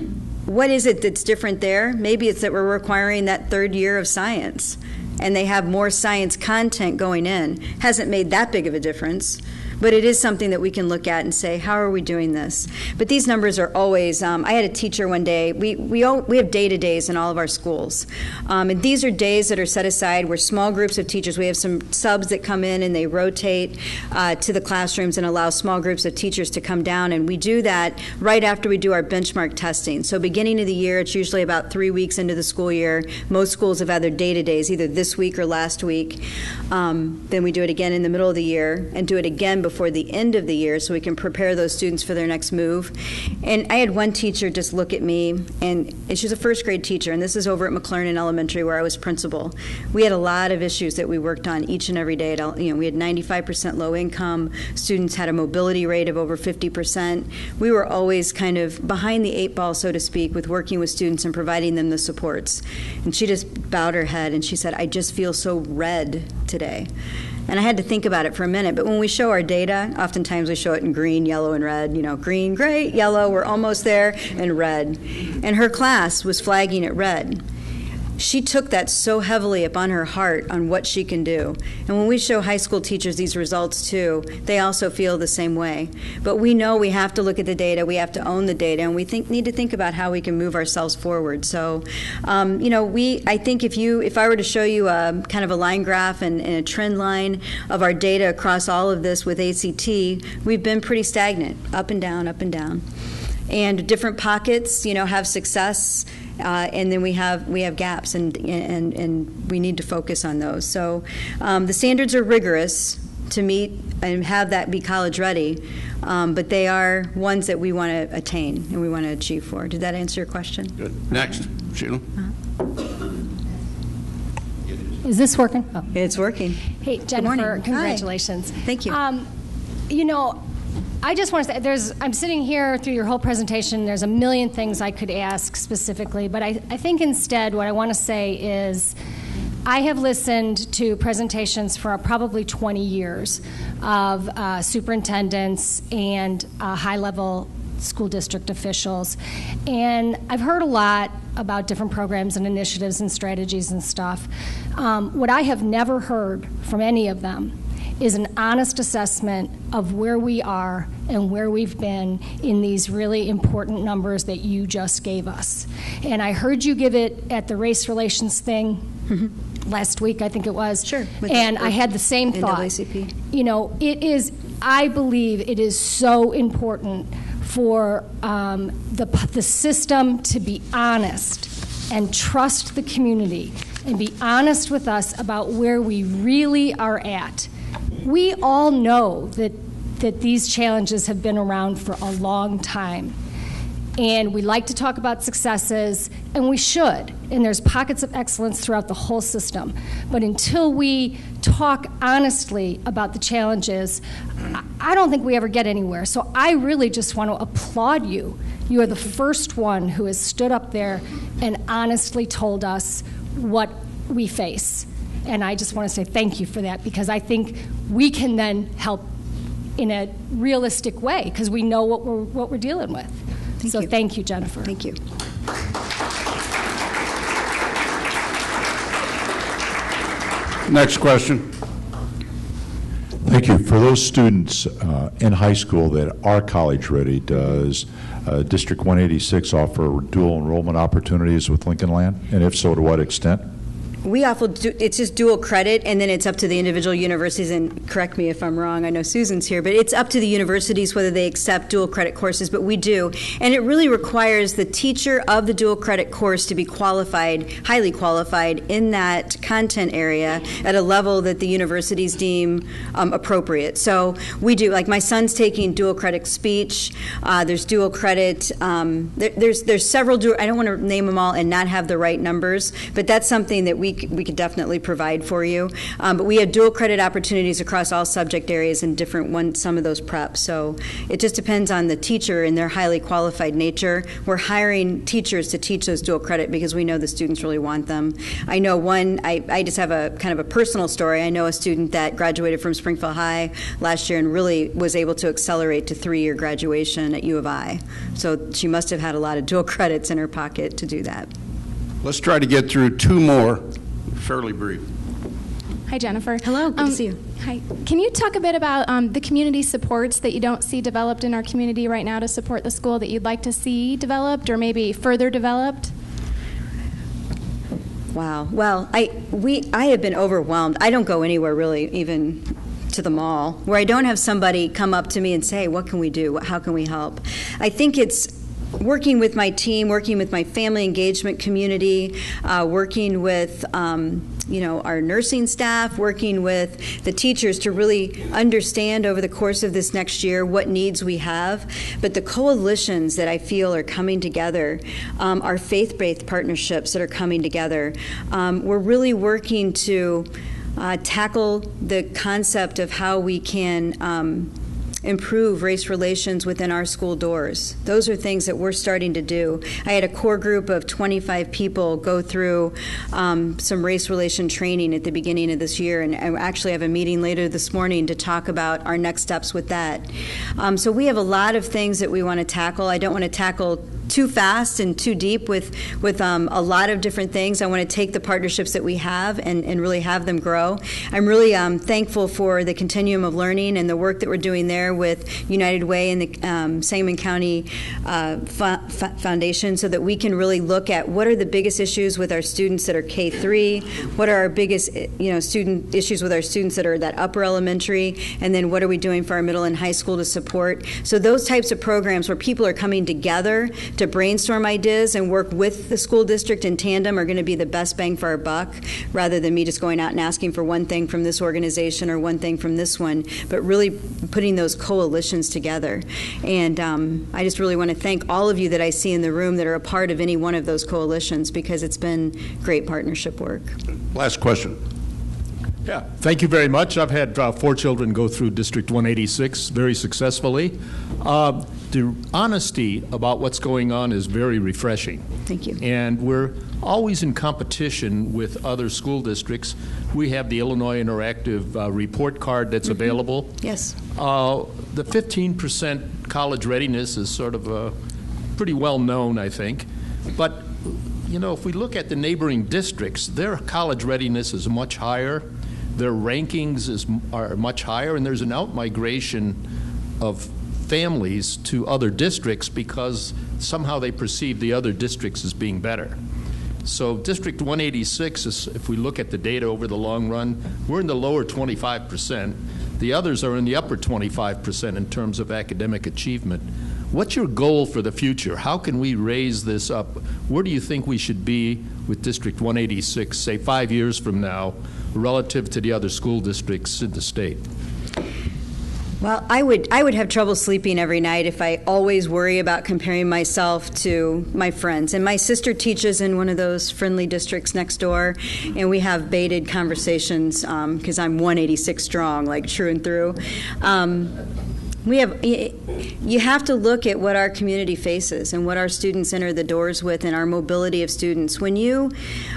what is it that's different there? Maybe it's that we're requiring that third year of science, and they have more science content going in. Hasn't made that big of a difference. But it is something that we can look at and say, how are we doing this? But these numbers are always, I had a teacher one day, we have data days in all of our schools. And these are days that are set aside where small groups of teachers, we have some subs that come in and they rotate to the classrooms and allow small groups of teachers to come down. And we do that right after we do our benchmark testing. So beginning of the year, it's usually about 3 weeks into the school year. Most schools have had their data days either this week or last week. Then we do it again in the middle of the year and do it again before the end of the year so we can prepare those students for their next move. And I had one teacher just look at me, and she's a first grade teacher, and this is over at McLernan Elementary where I was principal. We had a lot of issues that we worked on each and every day. We had 95% low income. Students had a mobility rate of over 50%. We were always kind of behind the 8 ball, so to speak, with working with students and providing them the supports. And she just bowed her head and she said, I just feel so red today. And I had to think about it for a minute. But when we show our data, oftentimes we show it in green, yellow, and red. Green, great, yellow, we're almost there, and red. And her class was flagging it red. She took that so heavily upon her heart on what she can do. And when we show high school teachers these results too, they also feel the same way. But we know we have to look at the data, we have to own the data, and we need to think about how we can move ourselves forward. So, I think if I were to show you a kind of a line graph and a trend line of our data across all of this with ACT, we've been pretty stagnant, up and down, up and down. And different pockets, have success. And then we have gaps, and we need to focus on those. So the standards are rigorous to meet and have that be college ready, but they are ones that we want to attain and we want to achieve for. Did that answer your question? Good. Next, Sheila. Is this working? Oh. It's working. Hey, Jennifer, congratulations. Hi. Thank you. I just want to say, I'm sitting here through your whole presentation, there's a million things I could ask specifically, but I think instead what I want to say is I have listened to presentations for probably 20 years of superintendents and high-level school district officials. And I've heard a lot about different programs and initiatives and strategies and stuff. What I have never heard from any of them is an honest assessment of where we are and where we've been in these really important numbers that you just gave us. And I heard you give it at the race relations thing last week, I think it was. Sure. And I had the same thought. NAACP. You know, it is, I believe it is so important for the system to be honest and trust the community and be honest with us about where we really are at. We all know that these challenges have been around for a long time. And we like to talk about successes, and we should. And there's pockets of excellence throughout the whole system. But until we talk honestly about the challenges, I don't think we ever get anywhere. So I really just want to applaud you. You are the first one who has stood up there and honestly told us what we face. And I just want to say thank you for that, because I think we can then help in a realistic way, because we know what we're dealing with. Thank you, Jennifer. Thank you. Next question. Thank you. For those students in high school that are college ready, does District 186 offer dual enrollment opportunities with Lincoln Land? And if so, to what extent? We offer, it's just dual credit, and then it's up to the individual universities, and correct me if I'm wrong, I know Susan's here, but it's up to the universities whether they accept dual credit courses, but we do. And it really requires the teacher of the dual credit course to be qualified, highly qualified in that content area at a level that the universities deem appropriate. So we do, like my son's taking dual credit speech, there's dual credit, there's several dual, I don't want to name them all and not have the right numbers, but that's something that we could definitely provide for you. But we have dual credit opportunities across all subject areas in some of those preps. So it just depends on the teacher and their highly qualified nature. We're hiring teachers to teach those dual credit because we know the students really want them. I know I just have a kind of a personal story. I know a student that graduated from Springfield High last year and really was able to accelerate to 3-year graduation at U of I. So she must have had a lot of dual credits in her pocket to do that. Let's try to get through 2 more, fairly brief. Hi, Jennifer. Hello, good to see you. Hi. Can you talk a bit about the community supports that you don't see developed in our community right now to support the school that you'd like to see developed or maybe further developed? Wow. Well, I have been overwhelmed. I don't go anywhere really, even to the mall, where I don't have somebody come up to me and say, what can we do? How can we help? I think it's working with my team, working with my family engagement community, working with our nursing staff, working with the teachers to really understand over the course of this next year what needs we have. But the coalitions that I feel are coming together are faith-based partnerships that are coming together. We're really working to tackle the concept of how we can improve race relations within our school doors. Those are things that we're starting to do. I had a core group of 25 people go through some race relation training at the beginning of this year, and I actually have a meeting later this morning to talk about our next steps with that. So we have a lot of things that we want to tackle. I don't want to tackle too fast and too deep with a lot of different things. I want to take the partnerships that we have and really have them grow. I'm really thankful for the Continuum of Learning and the work that we're doing there with United Way and the Sangamon County Foundation, so that we can really look at what are the biggest issues with our students that are K-3, what are our biggest student issues with our students that are that upper elementary, and then what are we doing for our middle and high school to support. So those types of programs where people are coming together to brainstorm ideas and work with the school district in tandem are going to be the best bang for our buck, rather than me just going out and asking for one thing from this organization or one thing from this one, but really putting those coalitions together. And I just really want to thank all of you that I see in the room that are a part of any one of those coalitions, because it's been great partnership work. Last question. Yeah, thank you very much. I've had 4 children go through District 186 very successfully. The honesty about what's going on is very refreshing. Thank you. And we're always in competition with other school districts. We have the Illinois Interactive report card that's available. Yes. The 15% college readiness is sort of pretty well known, I think. But, you know, if we look at the neighboring districts, their college readiness is much higher. Their rankings are much higher, and there's an out-migration of families to other districts because somehow they perceive the other districts as being better. So District 186, is, if we look at the data over the long run, we're in the lower 25%. The others are in the upper 25% in terms of academic achievement. What's your goal for the future? How can we raise this up? Where do you think we should be with District 186, say 5 years from now, relative to the other school districts in the state? Well, I would have trouble sleeping every night if I always worry about comparing myself to my friends. And my sister teaches in one of those friendly districts next door, and we have baited conversations because I'm 186 strong, like true and through. You have to look at what our community faces and what our students enter the doors with and our mobility of students. When you,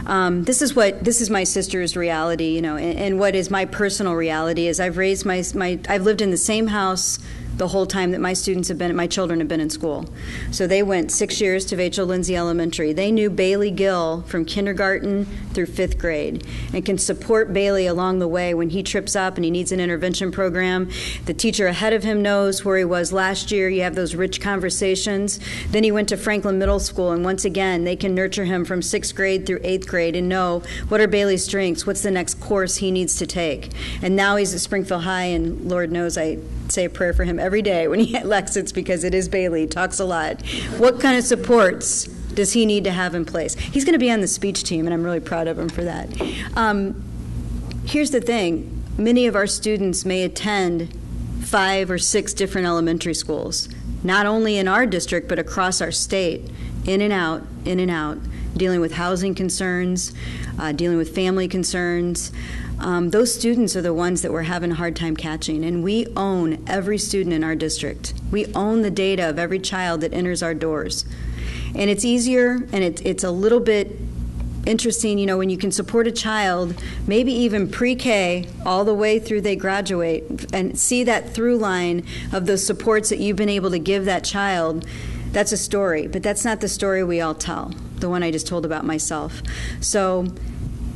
this is my sister's reality, you know, and what is my personal reality is I've raised I've lived in the same house the whole time that my children have been in school. So they went 6 years to Vachel Lindsay Elementary. They knew Bailey Gill from kindergarten through 5th grade and can support Bailey along the way when he trips up and he needs an intervention program. The teacher ahead of him knows where he was last year. You have those rich conversations. Then he went to Franklin Middle School, and once again, they can nurture him from 6th grade through 8th grade and know what are Bailey's strengths, what's the next course he needs to take. And now he's at Springfield High, and Lord knows I say a prayer for him every day when he exits because it is Bailey. He talks a lot. What kind of supports does he need to have in place? He's going to be on the speech team, and I'm really proud of him for that. Here's the thing. Many of our students may attend 5 or 6 different elementary schools, not only in our district, but across our state, in and out, dealing with housing concerns, dealing with family concerns. Those students are the ones that we're having a hard time catching, and we own every student in our district. We own the data of every child that enters our doors. And it's easier, and it's a little bit interesting, you know, when you can support a child, maybe even pre-K, all the way through they graduate, and see that through line of those supports that you've been able to give that child. That's a story, but that's not the story we all tell, the one I just told about myself. So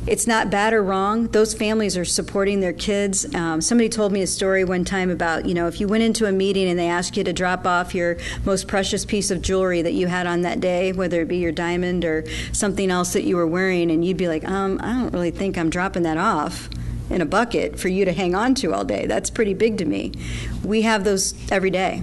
it's not bad or wrong. Those families are supporting their kids. Somebody told me a story one time about, you know, if you went into a meeting and they asked you to drop off your most precious piece of jewelry that you had on that day, whether it be your diamond or something else that you were wearing, and you'd be like, I don't really think I'm dropping that off in a bucket for you to hang on to all day. That's pretty big to me. We have those every day.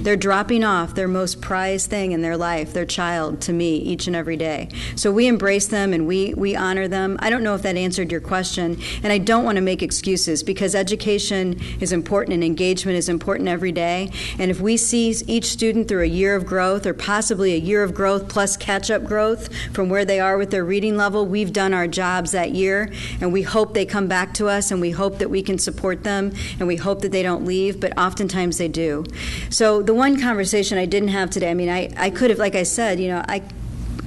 They're dropping off their most prized thing in their life, their child, to me each and every day. So we embrace them and we honor them. I don't know if that answered your question, and I don't want to make excuses because education is important and engagement is important every day. And if we see each student through a year of growth or possibly a year of growth plus catch-up growth from where they are with their reading level, we've done our jobs that year, and we hope they come back to us, and we hope that we can support them, and we hope that they don't leave, but oftentimes they do. So the one conversation I didn't have today, I mean, I could have, like I said, you know, I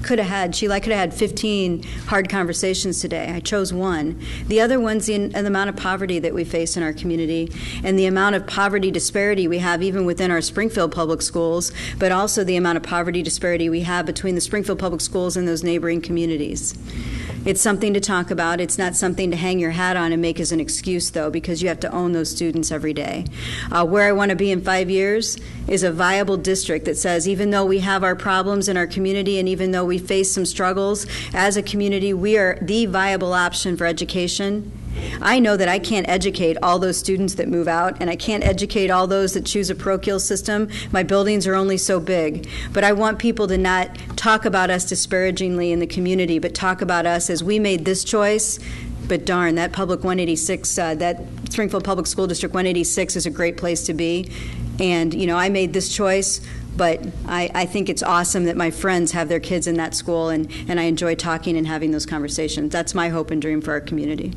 could have had 15 hard conversations today. I chose one. The other one's the amount of poverty that we face in our community and the amount of poverty disparity we have even within our Springfield Public Schools, but also the amount of poverty disparity we have between the Springfield Public Schools and those neighboring communities. It's something to talk about. It's not something to hang your hat on and make as an excuse, though, because you have to own those students every day. Where I want to be in 5 years is a viable district that says even though we have our problems in our community and even though we face some struggles as a community, we are the viable option for education. I know that I can't educate all those students that move out, and I can't educate all those that choose a parochial system. My buildings are only so big. But I want people to not talk about us disparagingly in the community, but talk about us as we made this choice. But darn, that Public 186, that Springfield Public School District 186 is a great place to be. And, you know, I made this choice, but I think it's awesome that my friends have their kids in that school, and I enjoy talking and having those conversations. That's my hope and dream for our community.